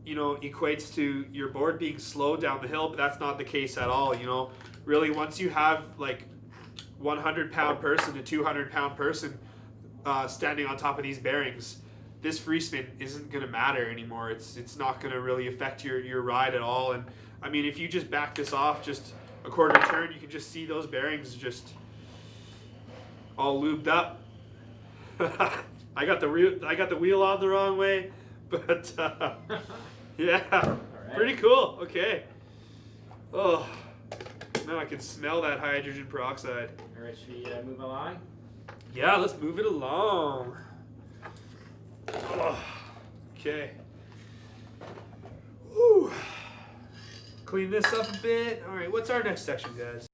you know, equates to your board being slow down the hill, but that's not the case at all. You know, really, once you have like 100-pound person to 200-pound person standing on top of these bearings, this free spin isn't going to matter anymore. It's not going to really affect your ride at all. And I mean, if you just back this off just a quarter turn, you can just see those bearings just all lubed up. I got the wheel on the wrong way, but yeah, right. Pretty cool. Okay. Oh, now I can smell that hydrogen peroxide. All right, should we move along? Yeah, let's move it along. Oh, okay. Woo. Clean this up a bit. All right, what's our next section, guys?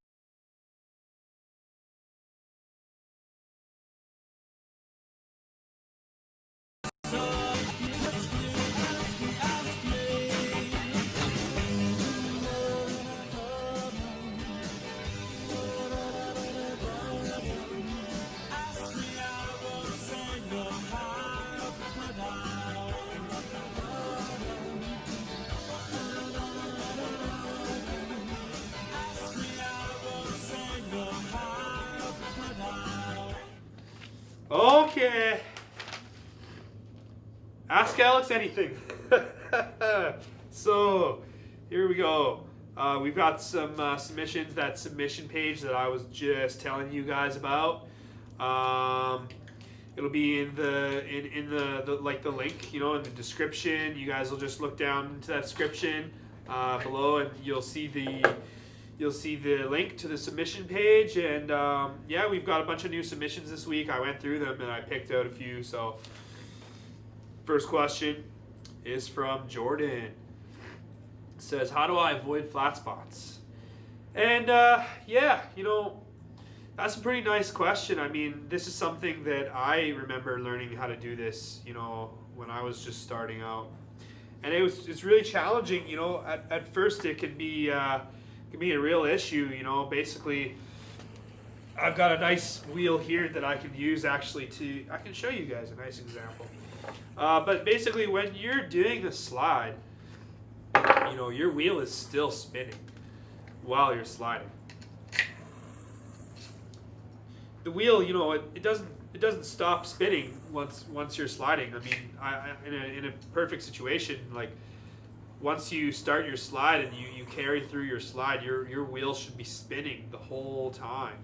Okay. Ask Alex anything. So, here we go. We've got some submissions, that submission page that I was just telling you guys about. It'll be in the like the link, you know, in the description. You guys will just look down into that description below, and you'll see the link to the submission page. And yeah, we've got a bunch of new submissions this week. I went through them and I picked out a few. So first question is from Jordan. It says, how do I avoid flat spots? And yeah, you know, that's a pretty nice question. I mean, this is something that I remember learning how to do this, you know, when I was just starting out. And it's really challenging, you know. At first it can be a real issue, you know. Basically, I've got a nice wheel here that I can use actually I can show you guys a nice example. But basically, when you're doing the slide, you know, your wheel is still spinning while you're sliding. the wheel, you know, it doesn't stop spinning once you're sliding. I mean, in a perfect situation, like once you start your slide and you carry through your slide, your wheel should be spinning the whole time.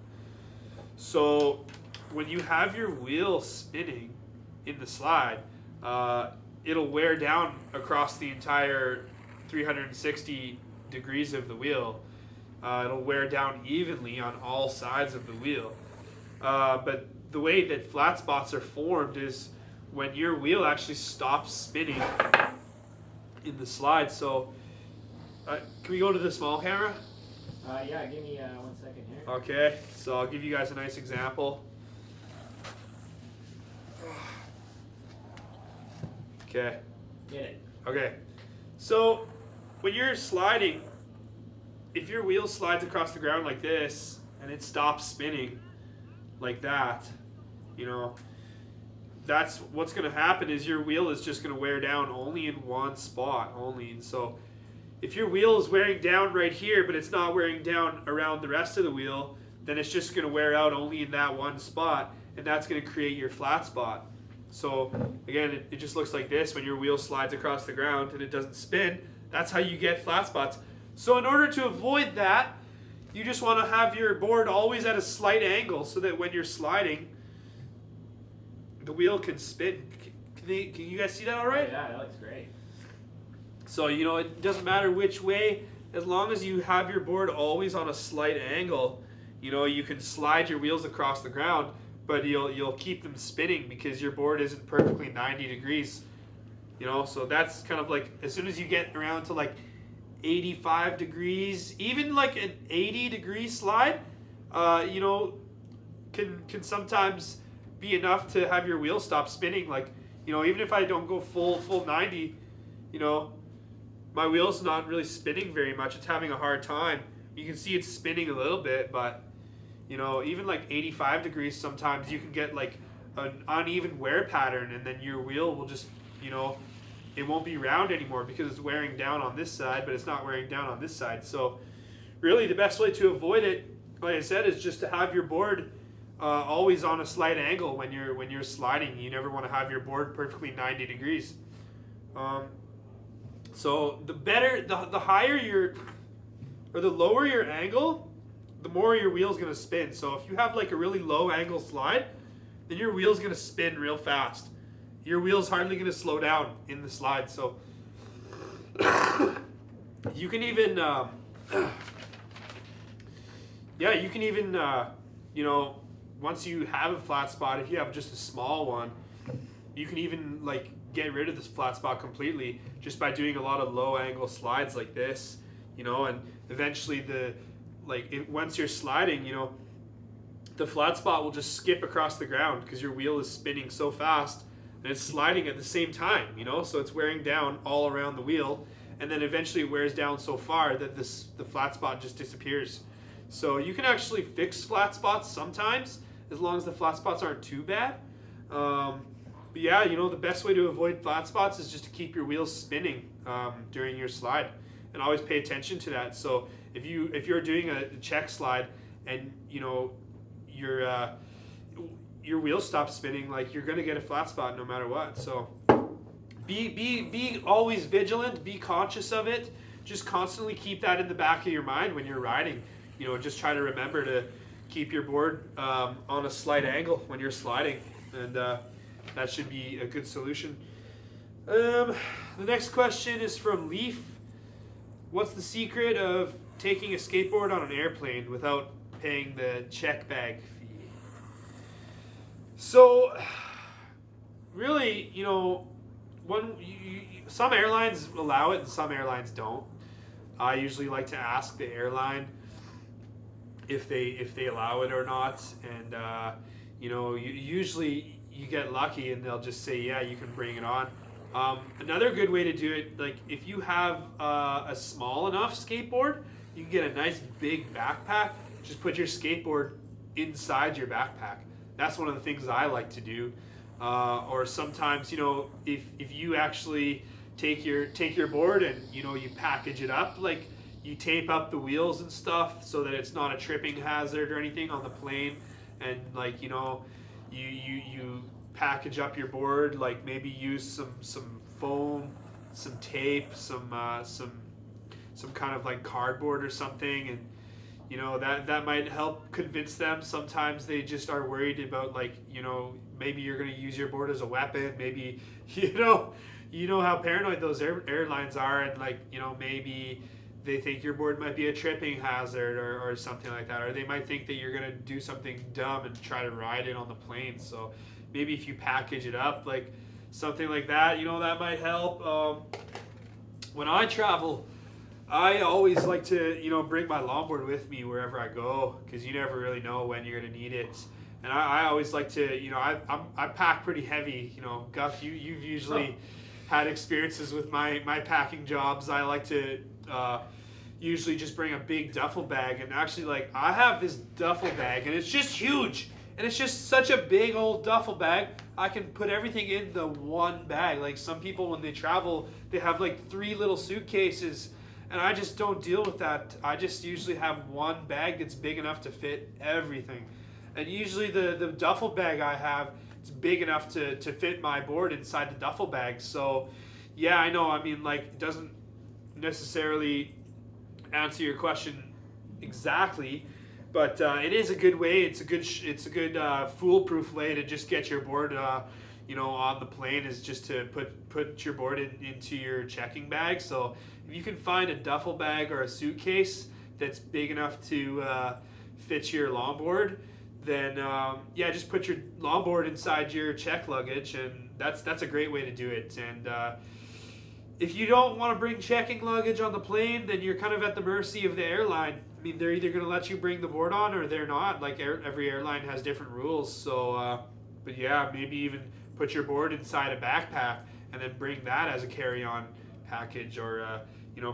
So when you have your wheel spinning in the slide, it'll wear down across the entire 360 degrees of the wheel. It'll wear down evenly on all sides of the wheel. But the way that flat spots are formed is when your wheel actually stops spinning in the slide. So can we go to the small camera? Yeah, give me 1 second here. Okay, so I'll give you guys a nice example. Okay. Get it. Okay. So when you're sliding, if your wheel slides across the ground like this and it stops spinning like that, you know, that's what's going to happen is your wheel is just going to wear down only in one spot only. And so if your wheel is wearing down right here, but it's not wearing down around the rest of the wheel, then it's just going to wear out only in that one spot, and that's going to create your flat spot. So again, it just looks like this when your wheel slides across the ground and it doesn't spin. That's how you get flat spots. So in order to avoid that, you just want to have your board always at a slight angle so that when you're sliding, the wheel can spin. Can you guys see that all right? Oh, yeah, that looks great. So, you know, it doesn't matter which way, as long as you have your board always on a slight angle, you know, you can slide your wheels across the ground, but you'll keep them spinning because your board isn't perfectly 90 degrees. You know, so that's kind of like, as soon as you get around to like 85 degrees, even like an 80-degree slide, you know, can sometimes be enough to have your wheel stop spinning. Like, you know, even if I don't go full 90, you know, my wheel's not really spinning very much. It's having a hard time. You can see it's spinning a little bit, but, you know, even like 85 degrees, sometimes you can get like an uneven wear pattern, and then your wheel will just, you know, it won't be round anymore because it's wearing down on this side, but it's not wearing down on this side. So really the best way to avoid it, like I said, is just to have your board always on a slight angle when you're sliding. You never want to have your board perfectly 90 degrees. So the higher or the lower your angle, the more your wheel's gonna spin. So if you have like a really low angle slide, then your wheel's gonna spin real fast. Your wheel's hardly gonna slow down in the slide. So you can even, you know, once you have a flat spot, if you have just a small one, you can even like get rid of this flat spot completely just by doing a lot of low angle slides like this, you know, and eventually once you're sliding, you know, the flat spot will just skip across the ground because your wheel is spinning so fast and it's sliding at the same time, you know, so it's wearing down all around the wheel, and then eventually it wears down so far that the flat spot just disappears. So you can actually fix flat spots sometimes as long as the flat spots aren't too bad. But yeah, you know, the best way to avoid flat spots is just to keep your wheels spinning during your slide, and always pay attention to that. So if you're doing a check slide and, you know, your wheels stop spinning, like, you're gonna get a flat spot no matter what. So be always vigilant, be conscious of it. Just constantly keep that in the back of your mind when you're riding. You know, just try to remember to keep your board on a slight angle when you're sliding, and that should be a good solution. The next question is from Leaf. What's the secret of taking a skateboard on an airplane without paying the check bag fee? So, really, you know, some airlines allow it and some airlines don't. I usually like to ask the airline if they allow it or not, and you know, usually you get lucky and they'll just say, yeah, you can bring it on. Another good way to do it, like if you have a small enough skateboard, you can get a nice big backpack. Just put your skateboard inside your backpack. That's one of the things I like to do. Or sometimes, you know, if you actually take your board and, you know, you package it up, like you tape up the wheels and stuff so that it's not a tripping hazard or anything on the plane, and like you package up your board, like maybe use some foam, some tape, some kind of like cardboard or something, and that might help convince them. Sometimes they just are worried about like maybe you're going to use your board as a weapon. Maybe you know how paranoid those airlines are, and like maybe they think your board might be a tripping hazard or something like that, or they might think that you're going to do something dumb and try to ride it on the plane. So maybe if you package it up like something like that, that might help. When I travel, I always like to bring my longboard with me wherever I go, because you never really know when you're going to need it. And I always like to I pack pretty heavy. Guff, you've usually had experiences with my packing jobs. I like to usually just bring a big duffel bag, and actually like I have this duffel bag and it's just huge, and it's just such a big old duffel bag. I can put everything in the one bag. Like some people when they travel, they have like 3 little suitcases, and I just don't deal with that. I just usually have one bag that's big enough to fit everything, and usually the duffel bag I have, it's big enough to fit my board inside the duffel bag. So yeah, I know, I mean, like, it doesn't necessarily answer your question exactly, but it is a good way. It's a good foolproof way to just get your board on the plane, is just to put your board into your checking bag. So if you can find a duffel bag or a suitcase that's big enough to fit your longboard, then just put your longboard inside your check luggage, and that's a great way to do it. And if you don't want to bring checking luggage on the plane, then you're kind of at the mercy of the airline. I mean, they're either going to let you bring the board on or they're not. Like every airline has different rules. So, but yeah, maybe even put your board inside a backpack and then bring that as a carry-on package, or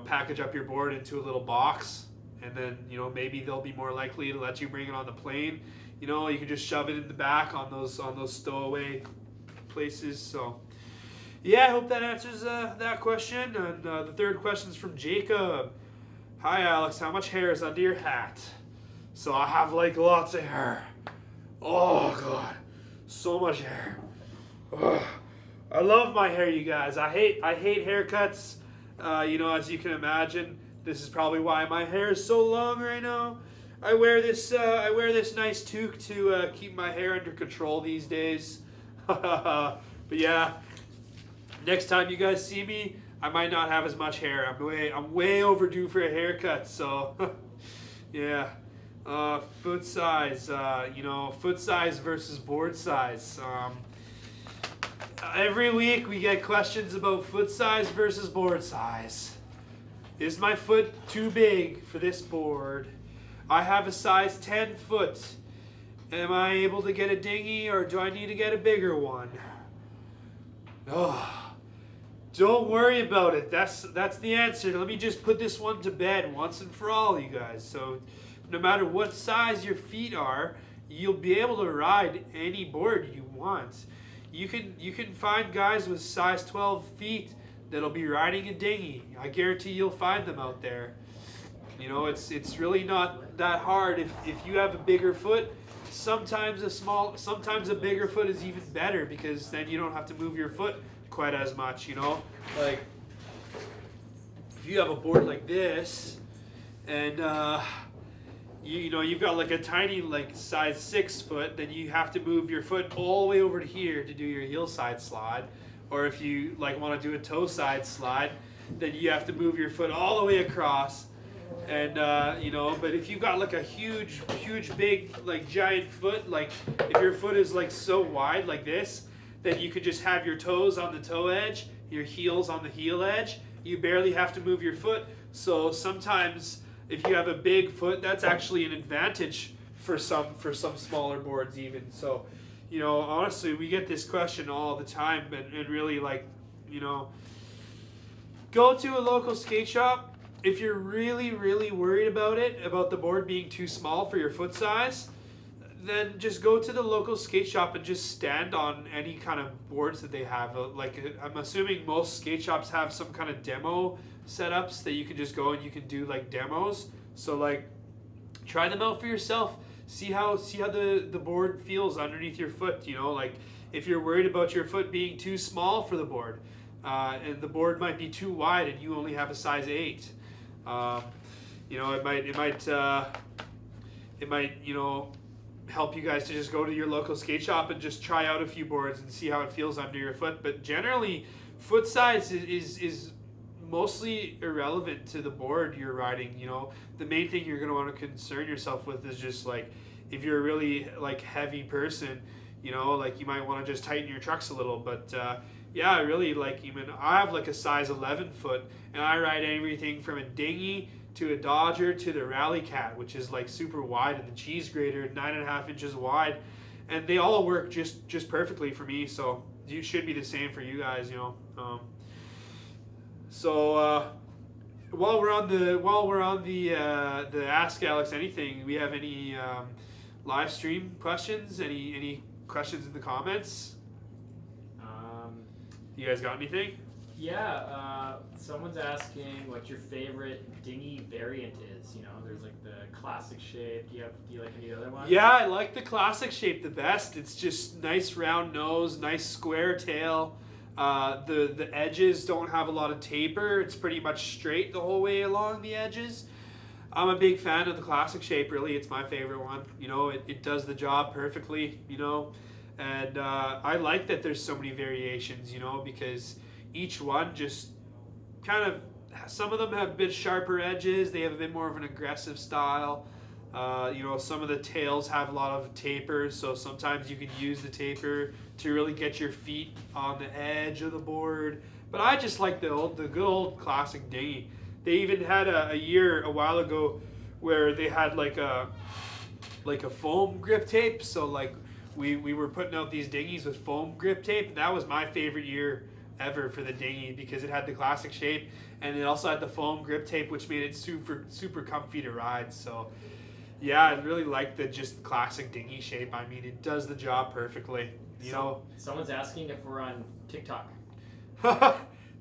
package up your board into a little box, and then maybe they'll be more likely to let you bring it on the plane. You can just shove it in the back on those stowaway places. So yeah, I hope that answers that question. And the third question is from Jacob. Hi Alex, how much hair is under your hat? So I have like lots of hair. Oh god, so much hair. Ugh. I love my hair, you guys. I hate haircuts. As you can imagine, this is probably why my hair is so long right now. I wear this nice toque to keep my hair under control these days. But yeah, next time you guys see me, I might not have as much hair. I'm way overdue for a haircut. So yeah, foot size. Foot size versus board size. Every week we get questions about foot size versus board size. Is my foot too big for this board? I have a size 10 foot. Am I able to get a dinghy, or do I need to get a bigger one? Oh, don't worry about it. That's the answer. Let me just put this one to bed once and for all, you guys. So no matter what size your feet are, you'll be able to ride any board you want. You can find guys with size 12 feet that'll be riding a dinghy. I guarantee you'll find them out there. It's really not that hard. If you have a bigger foot, sometimes a bigger foot is even better, because then you don't have to move your foot quite as much. Like if you have a board like this, and you've got like a tiny like size 6 foot, then you have to move your foot all the way over to here to do your heel side slide. Or if you like want to do a toe side slide, then you have to move your foot all the way across. And but if you've got like a huge big like giant foot, like if your foot is like so wide like this, then you could just have your toes on the toe edge, your heels on the heel edge. You barely have to move your foot. So sometimes if you have a big foot, that's actually an advantage for some smaller boards even. So honestly, we get this question all the time, and really, like, go to a local skate shop. If you're really, really worried about the board being too small for your foot size, then just go to the local skate shop and just stand on any kind of boards that they have. Like, I'm assuming most skate shops have some kind of demo setups that you can just go and you can do like demos. So like, try them out for yourself. see how the board feels underneath your foot. You know, like if you're worried about your foot being too small for the board, and the board might be too wide and you only have a size 8. You know, it might you know, help you guys to just go to your local skate shop and just try out a few boards and see how it feels under your foot. But generally, foot size is mostly irrelevant to the board you're riding. You know, the main thing you're going to want to concern yourself with is just like, if you're a really like heavy person, you know, like you might want to just tighten your trucks a little. But yeah, really, like, even I have like a size 11 foot, and I ride everything from a dinghy to a Dodger to the Rally Cat, which is like super wide, and the cheese grater 9.5 inches wide, and they all work just perfectly for me. So you should be the same for you guys, you know. While we're on the Ask Alex Anything, we have any live stream questions? Any questions in the comments? You guys got anything? Yeah, someone's asking what your favorite dinghy variant is. You know, there's like the classic shape. Do you like any other ones? Yeah, I like the classic shape the best. It's just nice round nose, nice square tail. The edges don't have a lot of taper. It's pretty much straight the whole way along the edges. I'm a big fan of the classic shape, really. It's my favorite one. You know, it does the job perfectly, you know. And I like that there's so many variations, you know, because each one just kind of, some of them have a bit sharper edges. They have a bit more of an aggressive style. You know, some of the tails have a lot of taper, so sometimes you can use the taper to really get your feet on the edge of the board. But I just like the good old classic dinghy. They even had a while ago where they had like a foam grip tape. So like we were putting out these dinghies with foam grip tape. That was my favorite year ever for the dinghy, because it had the classic shape and it also had the foam grip tape, which made it super comfy to ride. So yeah, I really like the just classic dinghy shape. I mean, it does the job perfectly. You know. Someone's asking if we're on TikTok.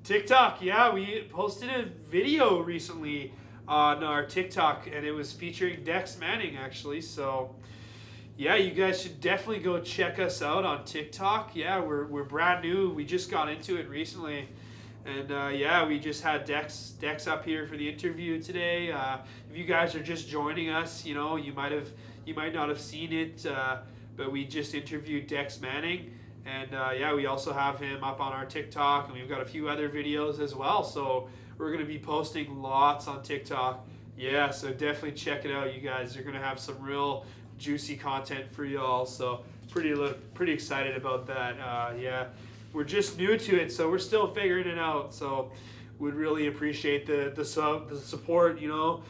TikTok, yeah, we posted a video recently on our TikTok, and it was featuring Dex Manning, actually. So yeah, you guys should definitely go check us out on TikTok. Yeah, we're brand new. We just got into it recently. And yeah, we just had Dex up here for the interview today. If you guys are just joining us, you know, you might not have seen it, but we just interviewed Dex Manning, and yeah, we also have him up on our TikTok, and we've got a few other videos as well. So we're gonna be posting lots on TikTok. Yeah, so definitely check it out, you guys. You're gonna have some real juicy content for y'all. So pretty excited about that. Yeah. We're just new to it, so we're still figuring it out. So would really appreciate the support, you know.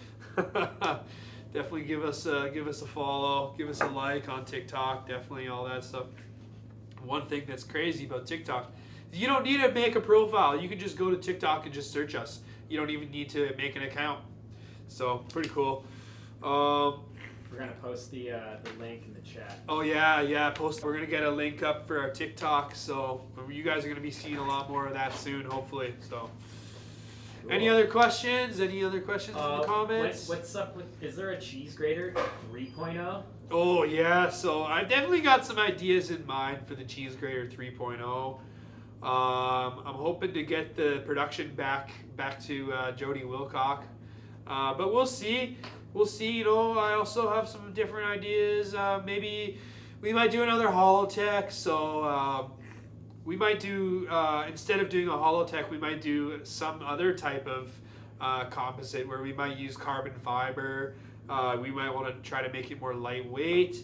Definitely give us a follow, give us a like on TikTok, definitely all that stuff. One thing that's crazy about TikTok, you don't need to make a profile. You can just go to TikTok and just search us. You don't even need to make an account. So pretty cool. We're gonna post the link in the chat. Oh yeah, post. We're gonna get a link up for our TikTok, so you guys are gonna be seeing a lot more of that soon, hopefully. So, cool. Any other questions? In the comments? What's up with? Is there a cheese grater 3.0? Oh yeah, so I definitely got some ideas in mind for the cheese grater 3.0. I'm hoping to get the production back to Jody Wilcock, but we'll see. We'll see, you know. I also have some different ideas. Maybe we might do another Holotech. So we might do, instead of doing a Holotech, we might do some other type of composite where we might use carbon fiber. We might want to try to make it more lightweight.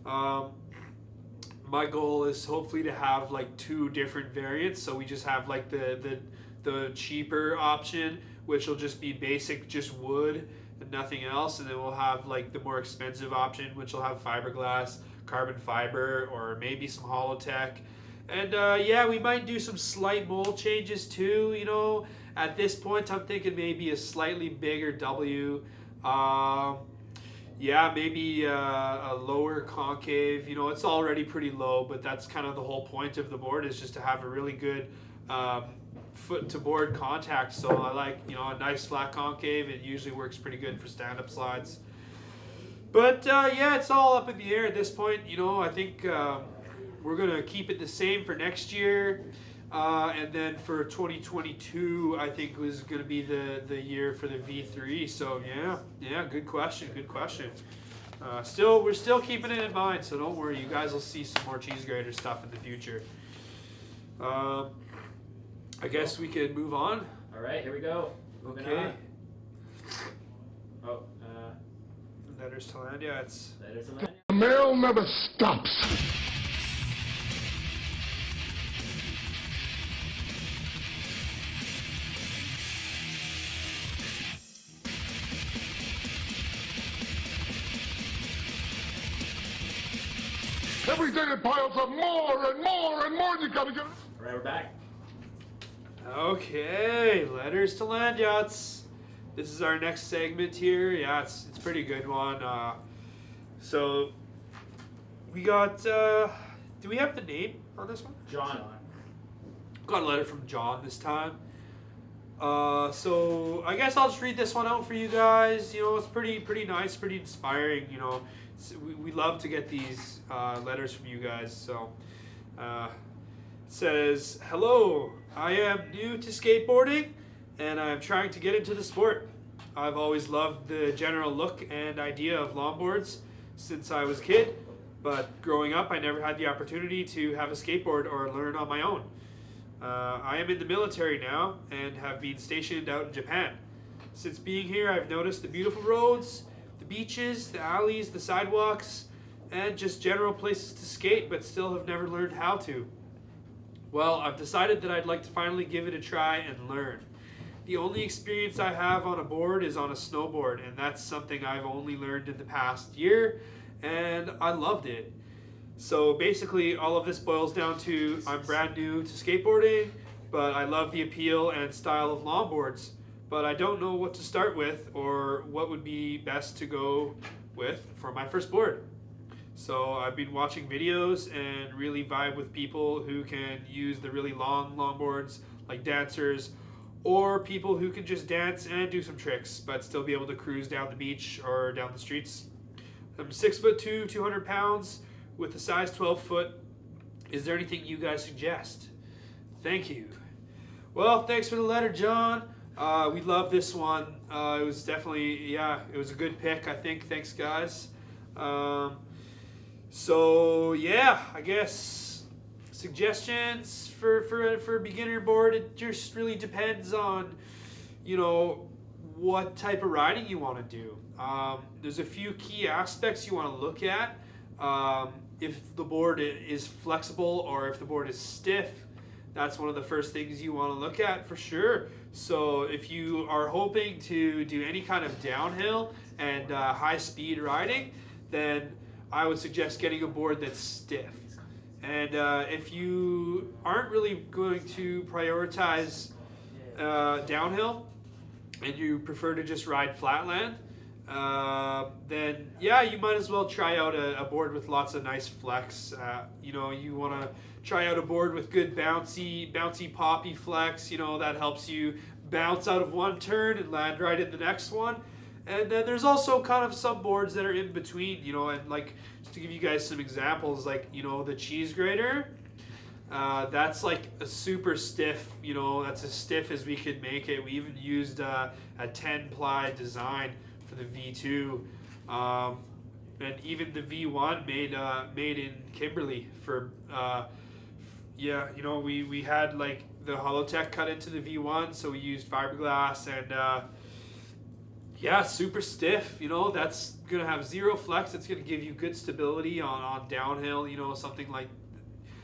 My goal is hopefully to have like 2 different variants. So we just have like the cheaper option, which will just be basic, just wood and nothing else, and then we'll have like the more expensive option, which will have fiberglass, carbon fiber, or maybe some Holotech. And yeah, we might do some slight mold changes too, you know. At this point, I'm thinking maybe a slightly bigger W. Yeah, maybe a lower concave. You know, it's already pretty low, but that's kind of the whole point of the board, is just to have a really good foot to board contact. So I like, you know, a nice flat concave. It usually works pretty good for stand-up slides. But yeah, it's all up in the air at this point. You know, I think we're gonna keep it the same for next year, and then for 2022, I think was gonna be the year for the V3. So yeah, good question. We're still keeping it in mind, so don't worry. You guys will see some more cheese grater stuff in the future. I guess we could move on. All right, here we go. Moving Okay. on. Oh, Letters to Landyachtz. letters to Landyachtz. The mail never stops. Every day it piles up more and more and more, and you gotta get it. All right, we're back. Okay, letters to Landyachtz. This is our next segment here. Yeah, it's a pretty good one. So we got. Do we have the name on this one? John. Got a letter from John this time. So I guess I'll just read this one out for you guys. You know, it's pretty nice, pretty inspiring. You know, we love to get these letters from you guys. So it says, "Hello, I am new to skateboarding, and I'm trying to get into the sport. I've always loved the general look and idea of longboards since I was a kid, but growing up I never had the opportunity to have a skateboard or learn on my own. I am in the military now and have been stationed out in Japan. Since being here, I've noticed the beautiful roads, the beaches, the alleys, the sidewalks, and just general places to skate, but still have never learned how to. Well, I've decided that I'd like to finally give it a try and learn. The only experience I have on a board is on a snowboard, and that's something I've only learned in the past year, and I loved it. So basically, all of this boils down to I'm brand new to skateboarding, but I love the appeal and style of longboards, but I don't know what to start with or what would be best to go with for my first board. So I've been watching videos and really vibe with people who can use the really long longboards, like dancers, or people who can just dance and do some tricks, but still be able to cruise down the beach or down the streets. I'm 6'2", 200 pounds, with a size 12 foot. Is there anything you guys suggest? Thank you." Well, thanks for the letter, John. We love this one. It was definitely, it was a good pick, I think. Thanks, guys. So yeah, I guess suggestions for a beginner board, it just really depends on, you know, what type of riding you want to do. There's a few key aspects you want to look at. If the board is flexible or if the board is stiff, that's one of the first things you want to look at for sure. So if you are hoping to do any kind of downhill and high speed riding, then I would suggest getting a board that's stiff. And if you aren't really going to prioritize downhill and you prefer to just ride flatland, then yeah, you might as well try out a board with lots of nice flex. You know, you want to try out a board with good bouncy poppy flex. You know, that helps you bounce out of one turn and land right in the next one. And then there's also kind of some boards that are in between, you know, and like, just to give you guys some examples, like, you know, the cheese grater, that's like a super stiff, you know, that's as stiff as we could make it. We even used a 10-ply design for the V2, and even the V1 made in Kimberley for, yeah, you know, we had like the Holotech cut into the V1, so we used fiberglass and, yeah, super stiff, you know, that's going to have zero flex. It's going to give you good stability on downhill, you know, something like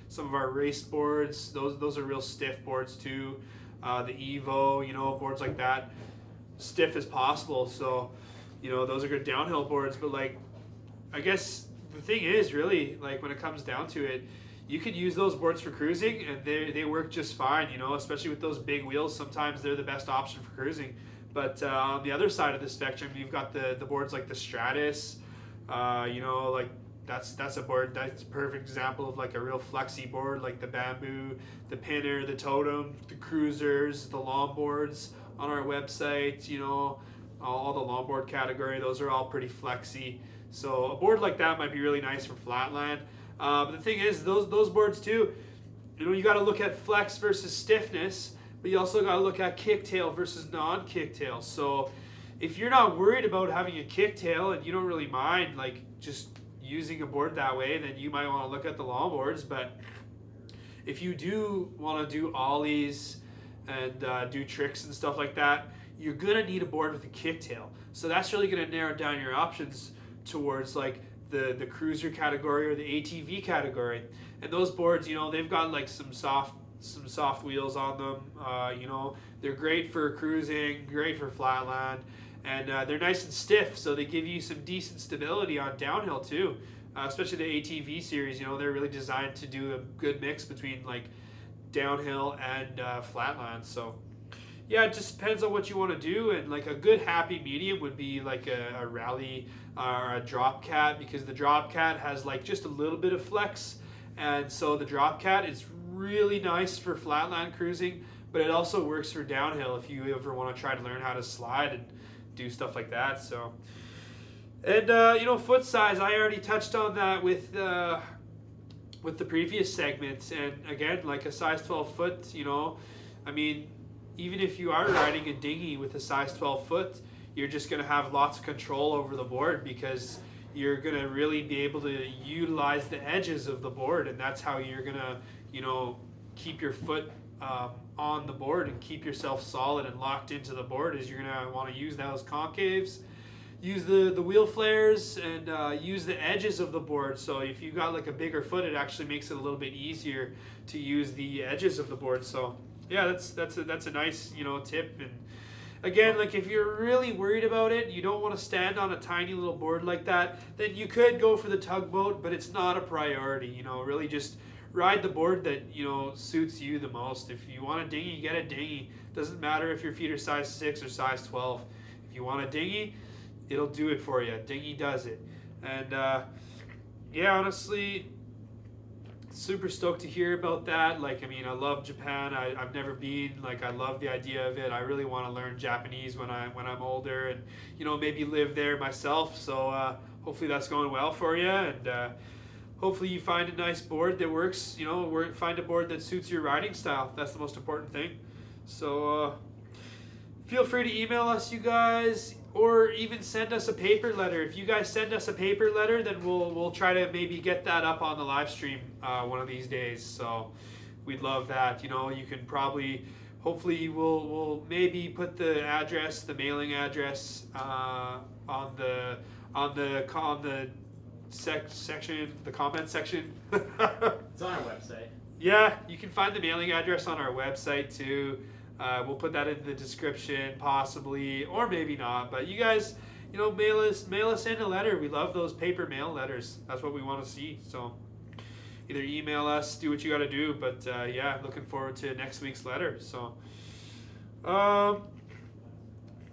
some of our race boards. Those are real stiff boards too. The Evo, you know, boards like that, stiff as possible. So, you know, those are good downhill boards. But like, I guess the thing is really, like, when it comes down to it, you could use those boards for cruising and they work just fine, you know, especially with those big wheels. Sometimes they're the best option for cruising. But on the other side of the spectrum, you've got the boards like the Stratus, you know, like that's a board, that's a perfect example of like a real flexy board, like the Bamboo, the Pinner, the Totem, the Cruisers, the longboards on our website, you know, all the longboard category, those are all pretty flexy. So a board like that might be really nice for flatland. But the thing is, those boards too, you got to look at flex versus stiffness, but you also got to look at kicktail versus non-kicktail. So if you're not worried about having a kicktail and you don't really mind like just using a board that way, then you might want to look at the long boards. But if you do want to do ollies and do tricks and stuff like that, you're gonna need a board with a kicktail. So that's really gonna narrow down your options towards like the cruiser category or the ATV category. And those boards, they've got like some soft wheels on them. They're great for cruising, great for flatland, and they're nice and stiff, so they give you some decent stability on downhill too. Especially the ATV series, they're really designed to do a good mix between like downhill and flatland. So yeah, it just depends on what you want to do, and like a good happy medium would be like a rally or a drop cat, because the drop cat has like just a little bit of flex, and so the drop cat is really nice for flatland cruising, but it also works for downhill if you ever want to try to learn how to slide and do stuff like that. So, and foot size, I already touched on that with the previous segments, and again, like a size 12 foot, I mean, even if you are riding a dinghy with a size 12 foot, you're just going to have lots of control over the board, because you're going to really be able to utilize the edges of the board, and that's how you're going to, keep your foot on the board and keep yourself solid and locked into the board. Is you're going to want to use those concaves, use the wheel flares, and use the edges of the board. So if you got like a bigger foot, it actually makes it a little bit easier to use the edges of the board. So yeah, that's a nice tip. And again, like if you're really worried about it, you don't want to stand on a tiny little board like that, then you could go for the tugboat, but it's not a priority. Really just ride the board that suits you the most. If you want a dinghy, get a dinghy. Doesn't matter if your feet are size 6 or size 12. If you want a dinghy, it'll do it for you. Dinghy does it. And yeah, honestly, super stoked to hear about that. Like, I mean, I love Japan. I've never been. Like, I love the idea of it. I really want to learn Japanese when I'm older, and maybe live there myself. So hopefully that's going well for you, and hopefully you find a nice board that works. Find a board that suits your riding style. That's the most important thing. So feel free to email us, you guys, or even send us a paper letter. If you guys send us a paper letter, then we'll try to maybe get that up on the live stream one of these days. So we'd love that. You can probably, hopefully we'll maybe put the address, the mailing address on the section, the comment section. It's on our website. Yeah, you can find the mailing address on our website too. We'll put that in the description, possibly, or maybe not. But you guys, mail us in a letter. We love those paper mail letters. That's what we want to see. So either email us, do what you got to do. But yeah, looking forward to next week's letter. So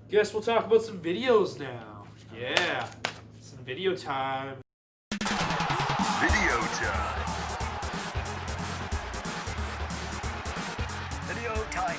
guess we'll talk about some videos now. Yeah, some video time. Video time. Video time.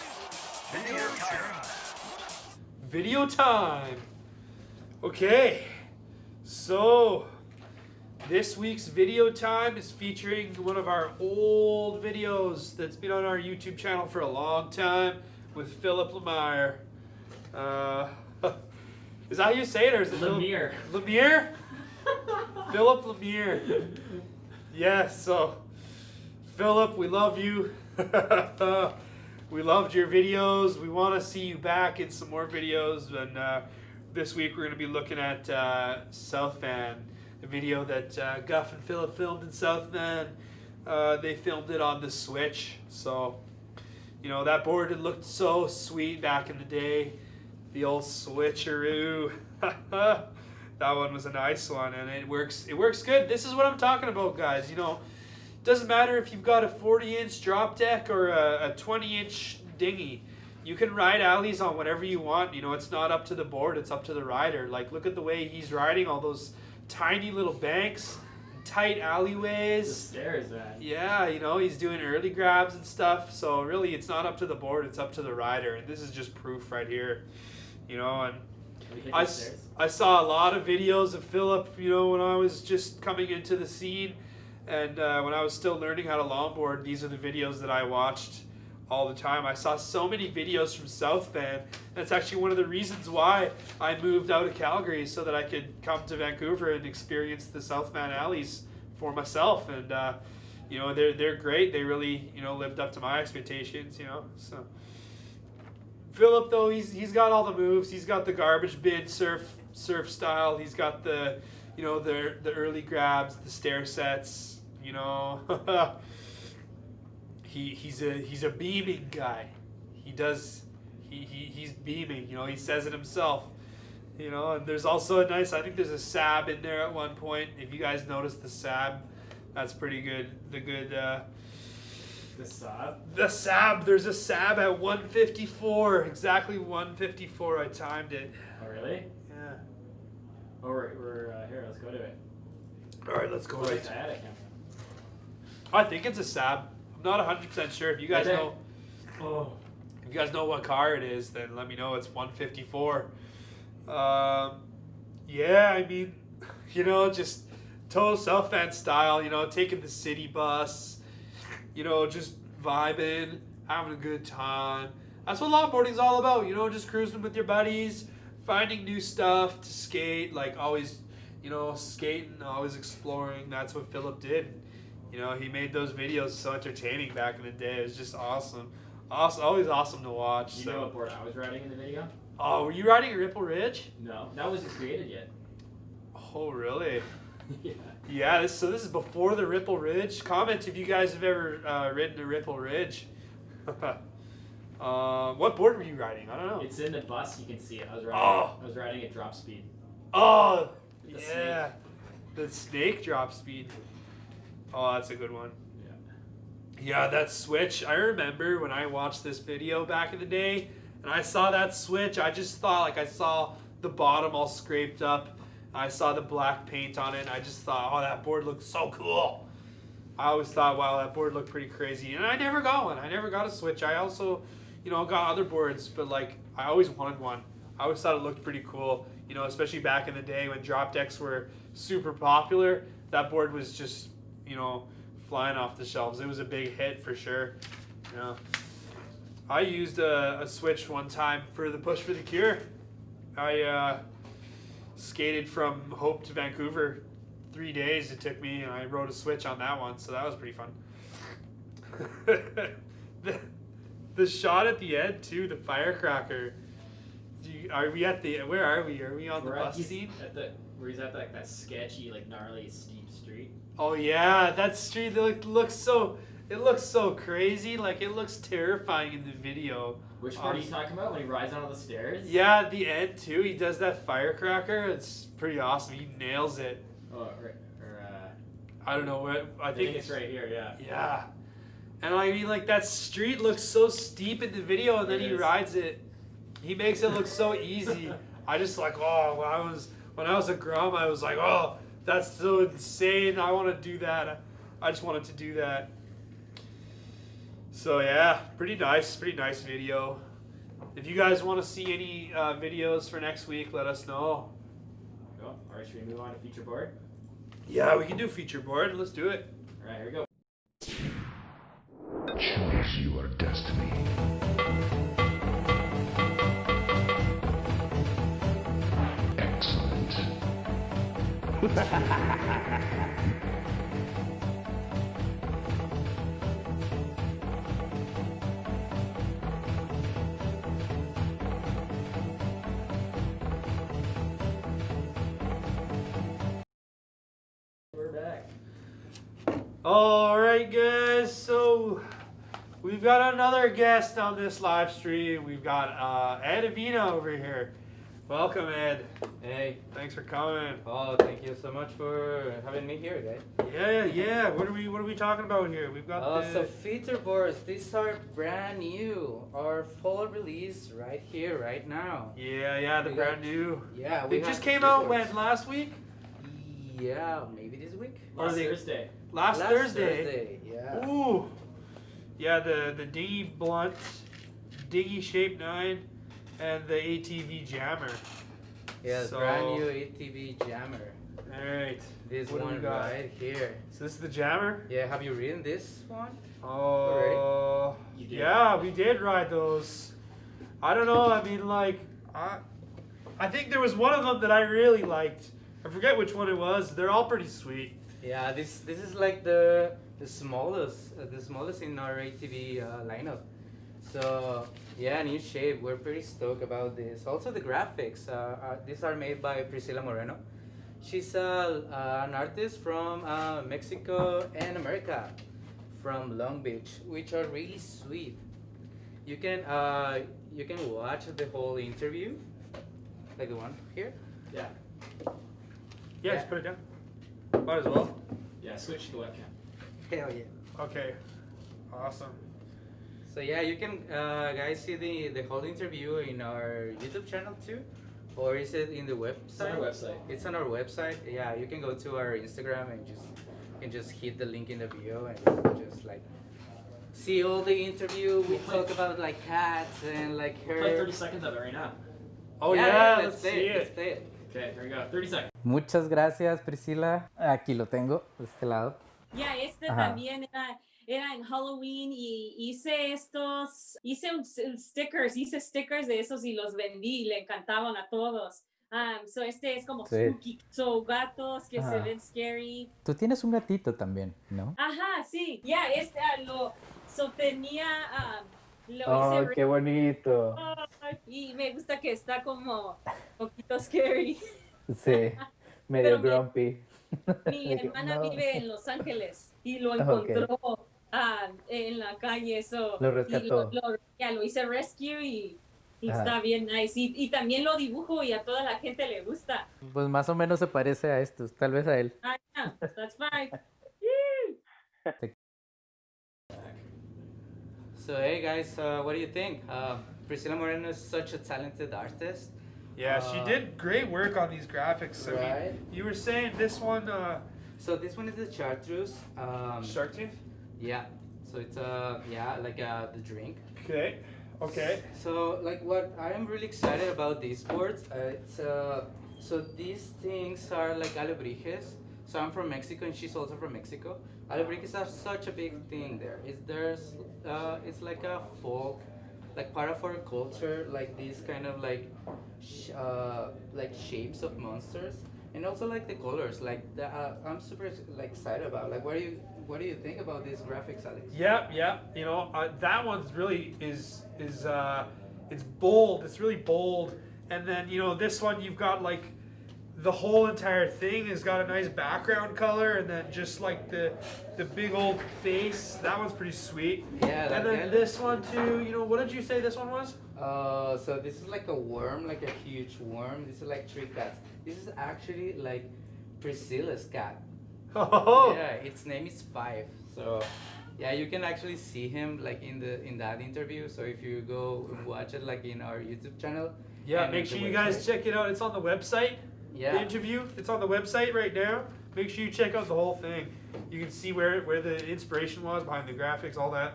Video time. Video time. Video time. Okay, so this week's video time is featuring one of our old videos that's been on our YouTube channel for a long time with Philip Lemire. Is that how you say it, or is it Lemire. Lemire? Philip Lemire. Yes, so Philip, we love you. We loved your videos. We want to see you back in some more videos. And this week we're going to be looking at South Van, a video that Guff and Philip filmed in South Van. They filmed it on the Switch. So, that board, it looked so sweet back in the day. The old switcheroo. That one was a nice one, and it works good. This is what I'm talking about, guys. Doesn't matter if you've got a 40-inch drop deck or a 20-inch dinghy. you can ride alleys on whatever you want. You know, it's not up to the board, it's up to the rider. Like, look at the way he's riding all those tiny little banks, tight The alleyways. stairs, man. Yeah, you know, he's doing early grabs and stuff. So really, it's not up to the board, it's up to the rider. And this is just proof right here. You know, and We hit I, the stairs. I saw a lot of videos of Philip, you know, when I was just coming into the scene. And when I was still learning how to longboard, these are the videos that I watched all the time. I saw so many videos from South Van. That's actually one of the reasons why I moved out of Calgary, so that I could come to Vancouver and experience the South Van alleys for myself. And you know, they're great. They really, you know, lived up to my expectations. You know, so Philip, though, he's got all the moves. He's got the garbage bin surf style. He's got the, you know, the early grabs, the stair sets. You know, he's a beaming guy. He's beaming. You know, he says it himself. You know, and there's also a nice, I think there's a sab in there at one point. If you guys notice the sab, that's pretty good. The sod. The sab, there's a sab at 154, exactly 154. I timed it. Oh, really? Yeah. Oh, we're here. Let's go to it. All right, let's go. What's Right. that? I can't. I think it's a sab. I'm not 100% sure. If you guys Okay. know, Oh. if you guys know what car it is, then let me know. It's 154. Yeah, I mean, you know, just total South Van style. You know, taking the city bus. You know, just vibing, having a good time. That's what longboarding's all about. You know, just cruising with your buddies, finding new stuff to skate. Like always, you know, skating, always exploring. That's what Philip did. You know, he made those videos so entertaining back in the day. It was just awesome. Always awesome to watch. You know what board I was riding in the video? Oh, were you riding a Ripple Ridge? No, that wasn't created yet. Oh, really? Yeah. Yeah, this is before the Ripple Ridge. Comment if you guys have ever ridden a Ripple Ridge. What board were you riding? I don't know. It's in the bus. You can see it. I was riding at drop speed. Oh, The yeah. The snake drop speed. Oh, that's a good one. Yeah. Yeah, that switch. I remember when I watched this video back in the day, and I saw that switch. I just thought, like, I saw the bottom all scraped up. I saw the black paint on it. And I just thought, oh, that board looks so cool. I always thought, wow, that board looked pretty crazy. And I never got one. I never got a switch. I also, you know, got other boards, but like, I always wanted one. I always thought it looked pretty cool. You know, especially back in the day when drop decks were super popular. That board was just, you know, flying off the shelves. It was a big hit for sure. You know, I used a switch one time for the Push for the Cure. I skated from Hope to Vancouver 3 days it took me, and I rode a switch on that one, so that was pretty fun. the shot at the end too, the firecracker. Are we at the? Where are we? Are we on the bus scene? Where he's at that sketchy, like gnarly, steep street. Oh yeah, that street looks so. It looks so crazy. Like it looks terrifying in the video. Which part are you talking about? When he rides onto the stairs? Yeah, at the end too. He does that firecracker. It's pretty awesome. He nails it. Oh, I don't know what. I think it's right here. Yeah. Yeah. And I mean, like that street looks so steep in the video, and then he rides it. He makes it look so easy. I just like, oh, when I was a grum, I was like, oh, that's so insane. I want to do that. I just wanted to do that. So yeah, pretty nice video. If you guys want to see any videos for next week, let us know. Go. All right, should we move on to feature board? Yeah, we can do feature board. Let's do it. All right, here we go. Choose your destiny. Excellent. We're back. All right, guys. So we've got another guest on this live stream. We've got Adavina over here. Welcome, Ed. Hey, Thanks for coming. oh, thank you so much for having me here, guys. Yeah. What are we talking about here? We've got So feature boards, these are brand new. Our fall release right here, right now. Yeah, the We brand got- new. Yeah, They just came out when last week? Yeah, maybe this week. Last they- Thursday. Last Thursday. Yeah. Ooh. Yeah, the dinghy blunt, dinghy shape 9, and the ATV jammer. Yeah, So- brand new ATV jammer. All right. This What do we one got? right here. So this is the jammer. Yeah, have you ridden this one? Oh, You did. yeah, we did ride those. I don't know. I mean, like, I think there was one of them that I really liked. I forget which one it was. They're all pretty sweet. Yeah, this is like the smallest in our ATV lineup. So yeah, new shape. We're pretty stoked about this. Also the graphics. These are made by Priscilla Moreno. She's an artist from Mexico and America, from Long Beach, which are really sweet. You can watch the whole interview, like the one here. Yeah. Yeah, just put it down. Might as well. Yeah, switch to the webcam. Hell yeah. Okay. Awesome. So yeah, you can guys see the whole interview in our YouTube channel too, or is it in the website? It's on our website. It's on our website. Yeah, you can go to our Instagram and just hit the link in the bio and you can just like see all the interview. We talk about like cats and like her. Play 30 seconds of it right now. Oh yeah, let's see play it. it. Let's play it. Okay, here we go. 30 seconds. Muchas gracias, Priscila. Aquí lo tengo de este lado. Ya, este Ajá. también era en Halloween y hice stickers de esos y los vendí y le encantaban a todos. So este es como Sí. spooky. So gatos que se Ajá. ven scary. Tú tienes un gatito también, ¿no? Ajá, sí. Ya, este tenía, lo Oh, hice qué bonito. y me gusta que está como un poquito scary. Sí, Pero medio grumpy. Mi hermana No. vive en Los Ángeles y lo Ok. encontró en la calle. Lo rescató. Ya lo hice rescue y Ajá. está bien nice. Y también lo dibujo y a toda la gente le gusta. Pues más o menos se parece a estos, tal vez a él. Yeah, that's fine. So hey guys, what do you think? Priscilla Moreno is such a talented artist. Yeah, she did great work on these graphics. I Right. mean, you were saying this one, So this one is the chartreuse. Shark Tooth? Yeah. So it's like the drink. Okay. Okay. So like what I am really excited about these boards, so these things are like alebrijes. So I'm from Mexico and she's also from Mexico. Alebrijes are such a big thing there. It's like a folk, like part of our culture, like these kind of like shapes of monsters, and also like the colors. Like I'm super like excited about. Like what do you think about these graphics, Alex? Yeah. You know, that one's really is it's bold. It's really bold. And then you know this one, you've got like the whole entire thing has got a nice background color, and then just like the big old face. That one's pretty sweet. Yeah. And then this one too. You know, what did you say this one was? So this is like a worm, like a huge worm. This is like 3 cats. This is actually like Priscilla's cat. Oh. Yeah, its name is Five. So yeah, you can actually see him like in that interview. So if you go and watch it like in our YouTube channel. Yeah, and make the sure you guys website. check it out. It's on the website. The Yeah. interview. It's on the website right now. Make sure you check out the whole thing. You can see where the inspiration was behind the graphics, all that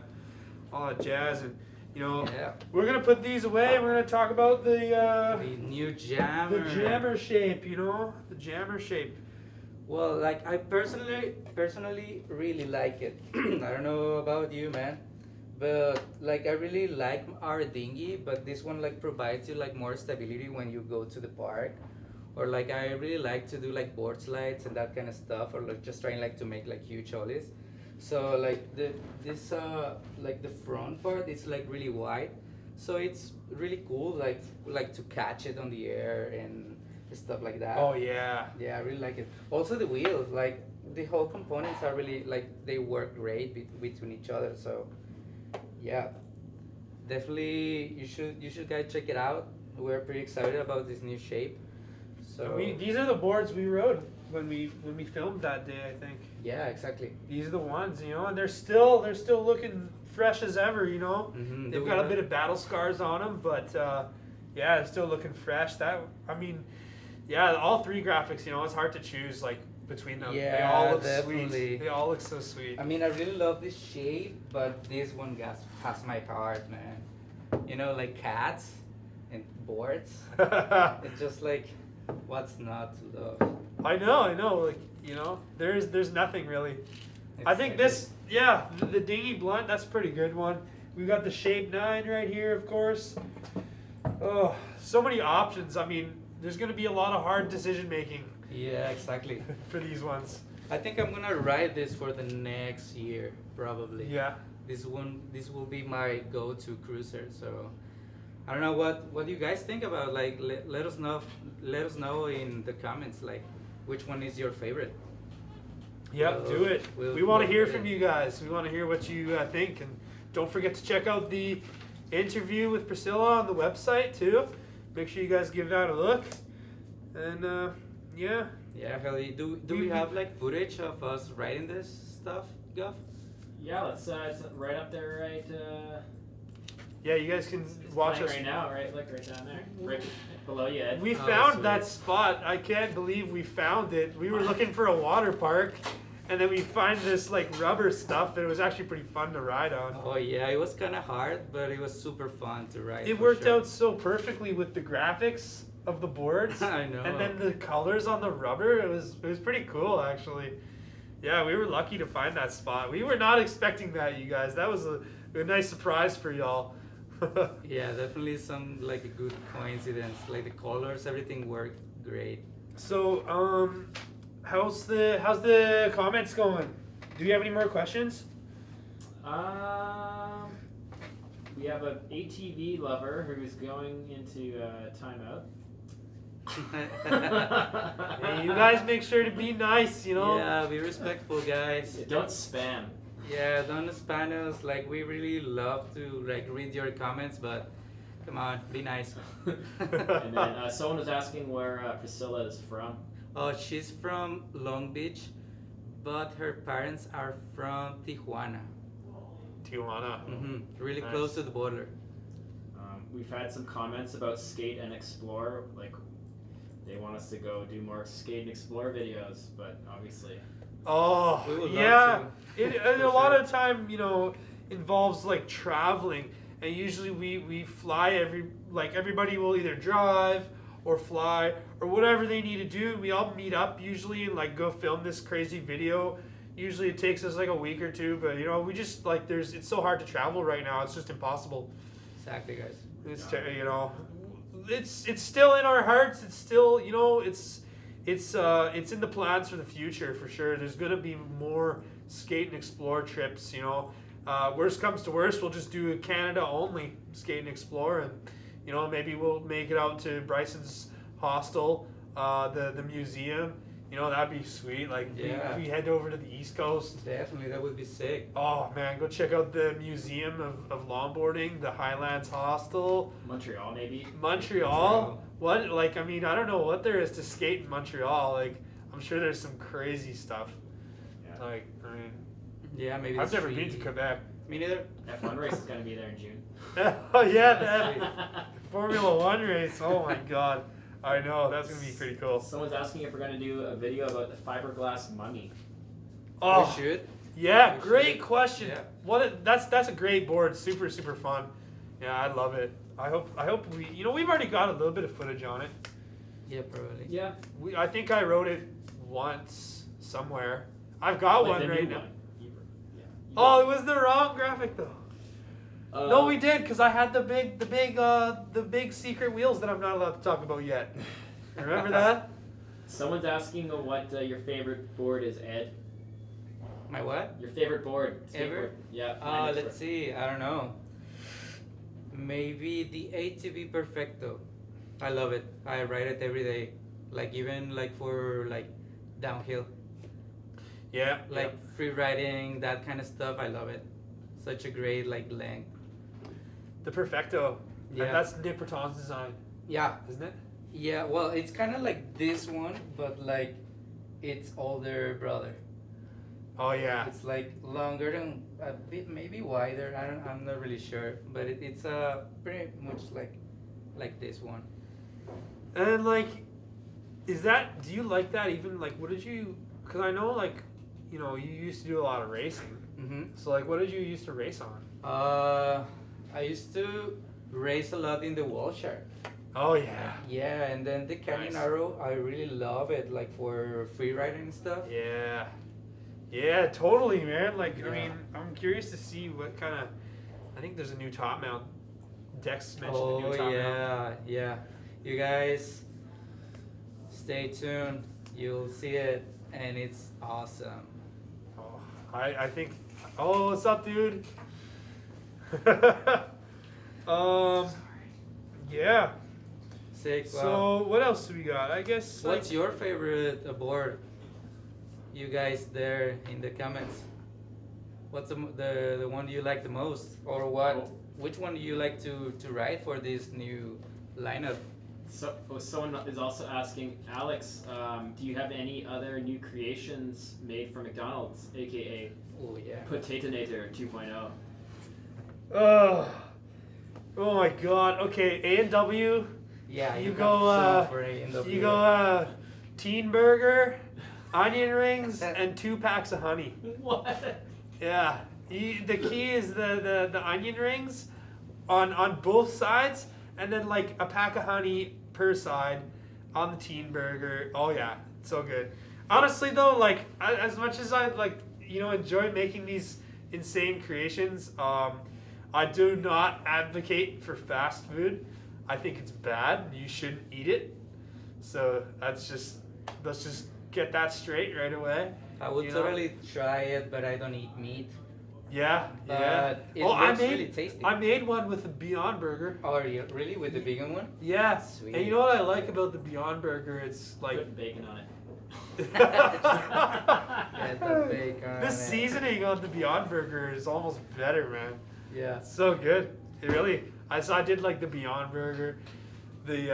jazz, and you know Yeah. we're gonna put these away. We're gonna talk about the new jammer. jammer shape. You know, the jammer shape. Well, like I personally really like it. I don't know about you, man, but like I really like our dinghy, but this one like provides you like more stability when you go to the park, or like I really like to do like board slides and that kind of stuff, or like just trying like to make like huge ollies. So like this like the front part is like really wide, so it's really cool like to catch it on the air and stuff like that. Oh yeah. Yeah, I really like it. Also the wheels, like the whole components are really like they work great between each other. So yeah, definitely you should guys check it out. we're pretty excited about this new shape. So These are the boards we rode when we filmed that day, I think. yeah, exactly. These are the ones, you know, and they're still looking fresh as ever, you know. Mm-hmm. They've got a bit of battle scars on them, but yeah, it's still looking fresh. All three graphics, you know, it's hard to choose like between them. They Yeah, all look definitely. sweet. They all look so sweet. I mean, I really love this shape, but this one has my heart, man. You know, like cats and boards. It's just like, what's not to love? I know. Like, you know, there's nothing really. I think this, yeah, the dinghy blunt, that's a pretty good one. We got the Shape 9 right here, of course. Oh, so many options. I mean, there's going to be a lot of hard decision making Yeah, exactly. for these ones. I think I'm gonna ride this for the next year, probably. Yeah. This will be my go-to cruiser. So I don't know what you guys think about. Like, let us know in the comments, like, which one is your favorite. Yep, do it. we'll- We want to we'll hear do from it. you guys. We want to hear what you think. And don't forget to check out the interview with Priscilla on the website, too. Make sure you guys give that a look. And, yeah. Yeah, Helly. Do we have like footage of us riding this stuff, Guff? Yeah, it's right up there, right? Yeah, you guys can It's watch playing us. right now, right? Look right down there, right below you, Ed. We Oh, found sweet. that spot. I can't believe we found it. We were looking for a water park, and then we find this like rubber stuff. And it was actually pretty fun to ride on. Oh yeah, it was kind of hard, but it was super fun to ride. It for worked sure. out so perfectly with the graphics of the boards. I know. And then the colors on the rubber. It was pretty cool actually. Yeah, we were lucky to find that spot. We were not expecting that, you guys. That was a nice surprise for y'all. Yeah, definitely some like a good coincidence. Like the colors, everything worked great. So, how's the comments going? Do you have any more questions? We have an ATV lover who's going into timeout. Hey, you guys make sure to be nice, you know? Yeah, be respectful, guys. Don't spam. Yeah, don't spam us. Like, we really love to like read your comments, but come on, be nice. And then someone was asking where Priscilla is from. Oh, she's from Long Beach, but her parents are from Tijuana. Tijuana. Really Nice. close to the border. We've had some comments about skate and explore. Like, they want us to go do more skate and explore videos, but obviously. Oh, We would love yeah. to, It for a lot sure. of time, you know, involves like traveling, and usually we fly everybody will either drive or fly or whatever they need to do. We all meet up usually and like go film this crazy video. Usually it takes us like a week or two, but you know, we just like it's so hard to travel right now. It's just impossible. Exactly, guys. You know, it's still in our hearts. It's still, you know, it's in the plans for the future for sure. There's gonna be more skate and explore trips. You know, worst comes to worst, we'll just do a Canada only skate and explore, and you know, maybe we'll make it out to Bryson's hostel, the museum. You know, that'd be sweet. Like, Yeah. we head over to the East Coast. Definitely, that would be sick. Oh man, go check out the Museum of Longboarding, the Highlands Hostel. Montreal, maybe. Montreal? What? Like, I mean, I don't know what there is to skate in Montreal. Like, I'm sure there's some crazy stuff. Yeah. Like, I mean, Yeah, maybe. I've the never been to street. Quebec. Me neither. F1 race is going to be there in June. Oh yeah, the Formula One race. Oh my God, I know that's gonna be pretty cool. Someone's asking if we're going to do a video about the fiberglass mummy. Oh We should. yeah, We great should. question. Yeah. That's a great board. Super fun. Yeah, I love it. I hope we've already got a little bit of footage on it. Yeah, probably. Yeah. I think I wrote it once somewhere. I've got Like one the right new now. one. You Oh, it was the wrong graphic though. No, we did because I had the big secret wheels that I'm not allowed to talk about yet. Remember that? Someone's asking what your favorite board is, Ed. My what? Your favorite board. Ever? skateboard. Yeah. mine is Let's see. I don't know. Maybe the ATV Perfecto. I love it. I ride it every day. Like even like for like downhill, Yeah. like free riding, that kind of stuff. I love it. Such a great like length. The Perfecto. Yeah. That's Nick Breton's design. Yeah, isn't it? yeah. Well, it's kind of like this one, but like its older brother. Oh yeah. It's like longer and a bit maybe wider. I'm not really sure, but it's pretty much like this one. And like, is that? Do you like that? Even like, what did you? Because I know like, you know, you used to do a lot of racing. Mm-hmm. So like, what did you used to race on? I used to race a lot in the wall shark. Oh yeah. Yeah, and then the canyon Nice. arrow, I really love it, like for free riding and stuff. Yeah. Yeah, totally, man. Like, I Yeah. mean, I'm curious to see what kind of. I think there's a new top mount. Dex mentioned a Oh new top mount. yeah, yeah. You guys, stay tuned. You'll see it, and it's awesome. Oh, I think. Oh, what's up, dude? Yeah. Sick. Wow. So what else do we got? I guess. What's like, your favorite board? You guys there in the comments. What's the one you like the most, or what? Oh. Which one do you like to ride for this new lineup? So, someone is also asking, Alex, do you have any other new creations made for McDonald's, aka Oh yeah. Potatonator 2.0? Oh my God. Okay, A&W. Yeah. You got go. some for A&W. You go. Teen burger, onion rings, and 2 packs of honey. What? Yeah. The key is the onion rings on both sides, and then like a pack of honey per side on the teen burger. Oh yeah, so good. Honestly though, like as much as I like, you know, enjoy making these insane creations, I do not advocate for fast food. I think it's bad. You shouldn't eat it. So let's just get that straight right away. I would you know? totally try it, but I don't eat meat. Yeah, yeah. But it I looks made really tasty. I made one with the Beyond Burger. Oh, really? With the bigger one? Yeah. Sweet. And you know what I like about the Beyond Burger? It's like Put bacon on it. Get the bacon on the it. seasoning on the Beyond Burger is almost better, man. Yeah. It's so good. It really. I did like the Beyond Burger, the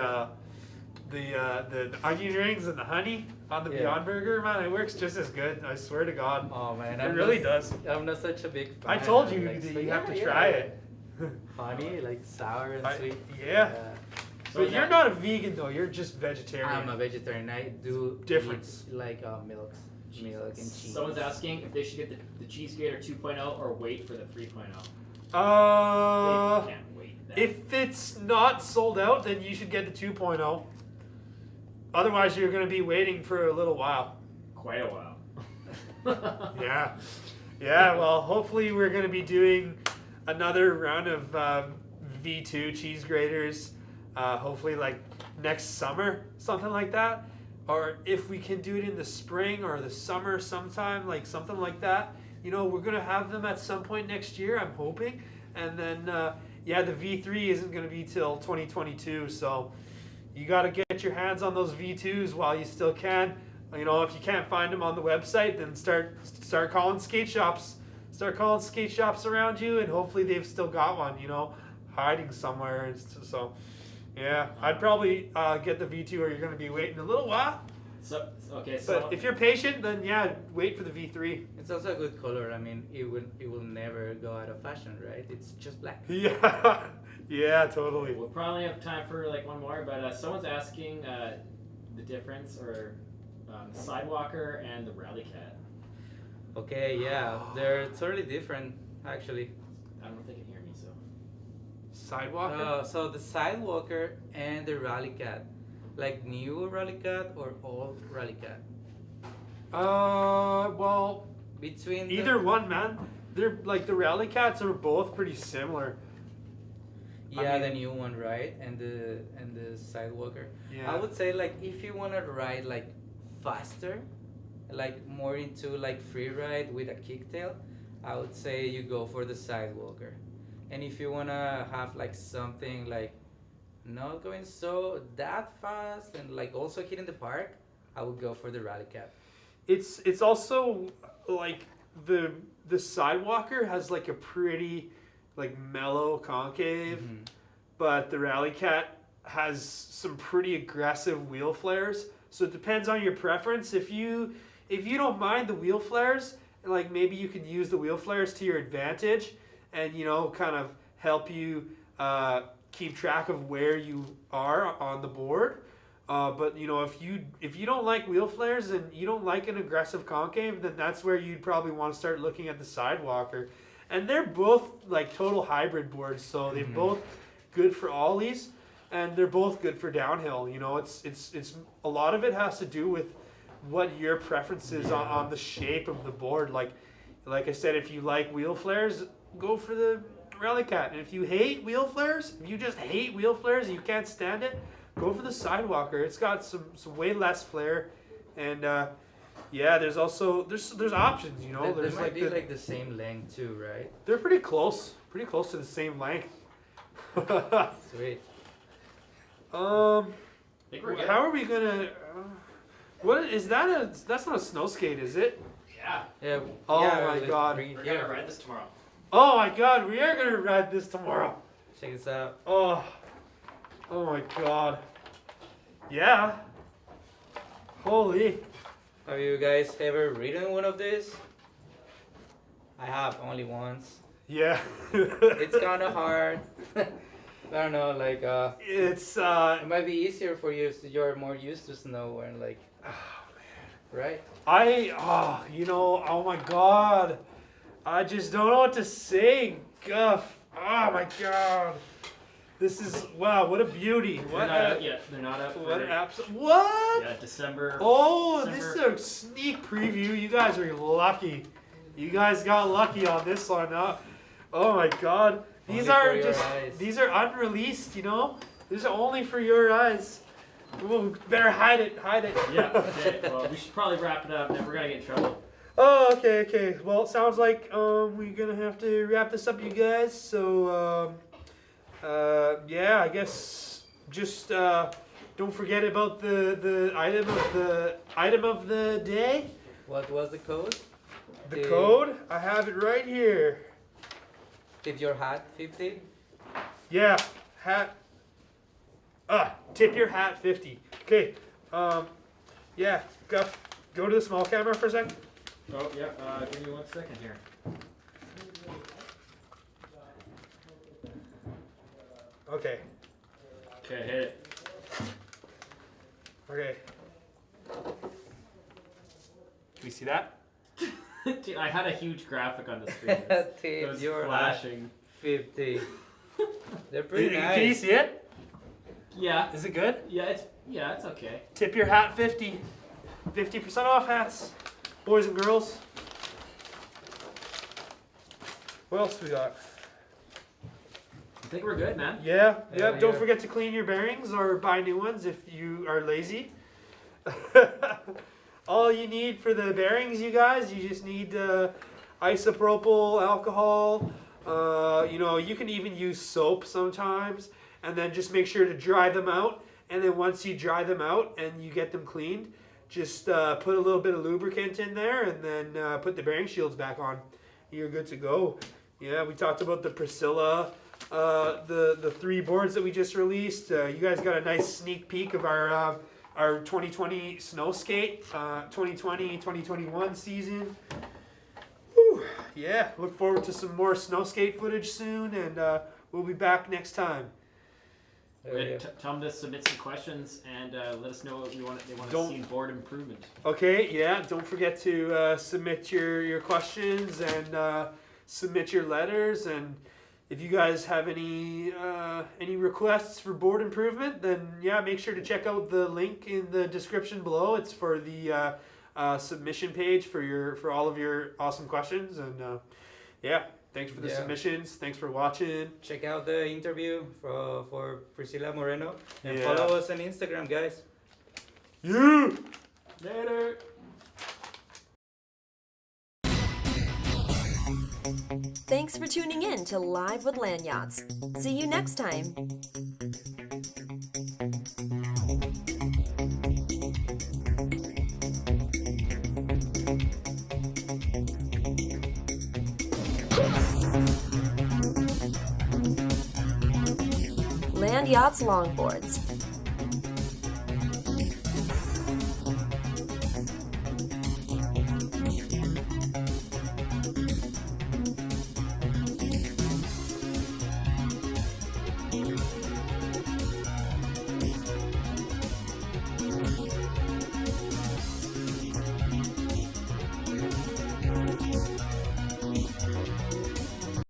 onion rings and the honey on the Yeah. Beyond Burger. Man, it works just as good. I swear to God. Oh man, It really does. I'm not such a big fan. I told you like, that so you have to yeah, try yeah. it. Honey, like sour and sweet. Yeah. So But you're not a vegan though. You're just vegetarian. I'm a vegetarian. I do Difference. eat, like milk and cheese. Someone's asking if they should get the cheese grater 2.0 or wait for the 3.0. They can't wait. That. If it's not sold out, then you should get the 2.0. Otherwise, you're going to be waiting for a little while. Quite a while. Yeah. Yeah, well, hopefully we're going to be doing another round of V2 cheese graters. Hopefully like next summer, something like that. Or if we can do it in the spring or the summer sometime, like something like that. You know, we're going to have them at some point next year, I'm hoping. And then, yeah, the V3 isn't going to be till 2022. So you got to get your hands on those V2s while you still can. You know, if you can't find them on the website, then start calling skate shops. Start calling skate shops around you, and hopefully they've still got one, you know, hiding somewhere. And so, yeah, I'd probably get the V2, or you're going to be waiting a little while. So But if you're patient, then yeah, wait for the V3. It's also a good color. I mean, it will never go out of fashion, right? It's just black. Yeah, yeah, totally. we'll probably have time for like one more, but someone's asking the difference or the Sidewalker and the Rally Cat. Okay, yeah, they're totally different, actually. I don't know if they can hear me, so. Sidewalker? So the Sidewalker and the Rally Cat, like new Rally Cat or old Rally Cat? Well, Between either one, man. They're like the Rally Cats are both pretty similar. Yeah, I the mean- new one, right? And the Sidewalker. Yeah. I would say like if you wanna ride like faster, like more into like free ride with a kicktail, I would say you go for the Sidewalker. And if you wanna have like something like not going so that fast and like also hitting the park, I would go for the Rally Cat. It's also like the Sidewalker has like a pretty like mellow concave, Mhm. but the Rally Cat has some pretty aggressive wheel flares. So it depends on your preference. If you don't mind the wheel flares, like maybe you can use the wheel flares to your advantage, and kind of help you keep track of where you are on the board. But if you don't like wheel flares and you don't like an aggressive concave, then that's where you'd probably want to start looking at the Sidewalker. And they're both like total hybrid boards, so they're both good for ollies, and they're both good for downhill. It's a lot of it has to do with what your preference is on the shape of the board. Like I said, if you like wheel flares, go for the Relicat. And if you hate wheel flares, if you just hate wheel flares, you can't stand it, go for the Sidewalker. It's got some way less flare, and there's also there's options. They might be like the same length too, right? They're pretty close to the same length. Sweet. Think we're good. How are we gonna? What is that? That's not a snow skate, is it? Yeah. Yeah. Oh yeah, my like, God. We're gonna ride this tomorrow. Oh my God, we are gonna ride this tomorrow. Check this out. Oh my God. Yeah. Holy. Have you guys ever ridden one of these? I have only once. Yeah. It's kind of hard. I don't know, like It's it might be easier for you if you're more used to snow and like, right? oh my God. I just don't know what to say, Guff. Oh my God. This is, wow, what a beauty. They're What not a, out yet. They're not out. what For, what? Yeah, December. Oh, December. this is a sneak preview. You guys are lucky. You guys got lucky on this one, huh? Oh my God. These Only for are your just, eyes. these are unreleased, These are only for your eyes. Ooh, better hide it. Yeah. Okay. Well, we should probably wrap it up. Then we're gonna get in trouble. Oh, okay. Well, it sounds like we're gonna have to wrap this up, you guys. So, I guess just don't forget about the item of the day. What was the code? The code, I have it right here. Tip your hat 50. Yeah, hat. Tip your hat 50. Okay. Guff, go to the small camera for a second. Oh yeah. Give me 1 second here. Okay. Okay, hit it. Okay. Can we see that? Dude, I had a huge graphic on the screen. It Tip was your hat flashing. 50. They're pretty nice. Can you see it? Yeah. Is it good? Yeah, it's okay. Tip your hat 50. 50% off hats. Boys and girls. What else we got? I think we're good, man. Yeah. Yeah, Don't yeah. forget to clean your bearings or buy new ones if you are lazy. All you need for the bearings, you guys, you just need isopropyl alcohol. You can even use soap sometimes, and then just make sure to dry them out. And then once you dry them out and you get them cleaned, just put a little bit of lubricant in there, and then put the bearing shields back on. You're good to go. Yeah, we talked about the Priscilla, the 3 boards that we just released. You guys got a nice sneak peek of our 2020 Snowskate, 2020-2021 season. Whew. Yeah, look forward to some more Snowskate footage soon, and we'll be back next time. We're gonna tell them to submit some questions and let us know what they want to Don't- see in board improvement. Okay, yeah, don't forget to submit your questions and submit your letters, and if you guys have any requests for board improvement, then yeah, make sure to check out the link in the description below. It's for the submission page for all of your awesome questions, and thanks for the submissions. Thanks for watching. Check out the interview for Priscilla Moreno and Yeah. follow us on Instagram, guys. Yeah. Later. Thanks for tuning in to Live with Landyachtz. See you next time. Landyachtz longboards.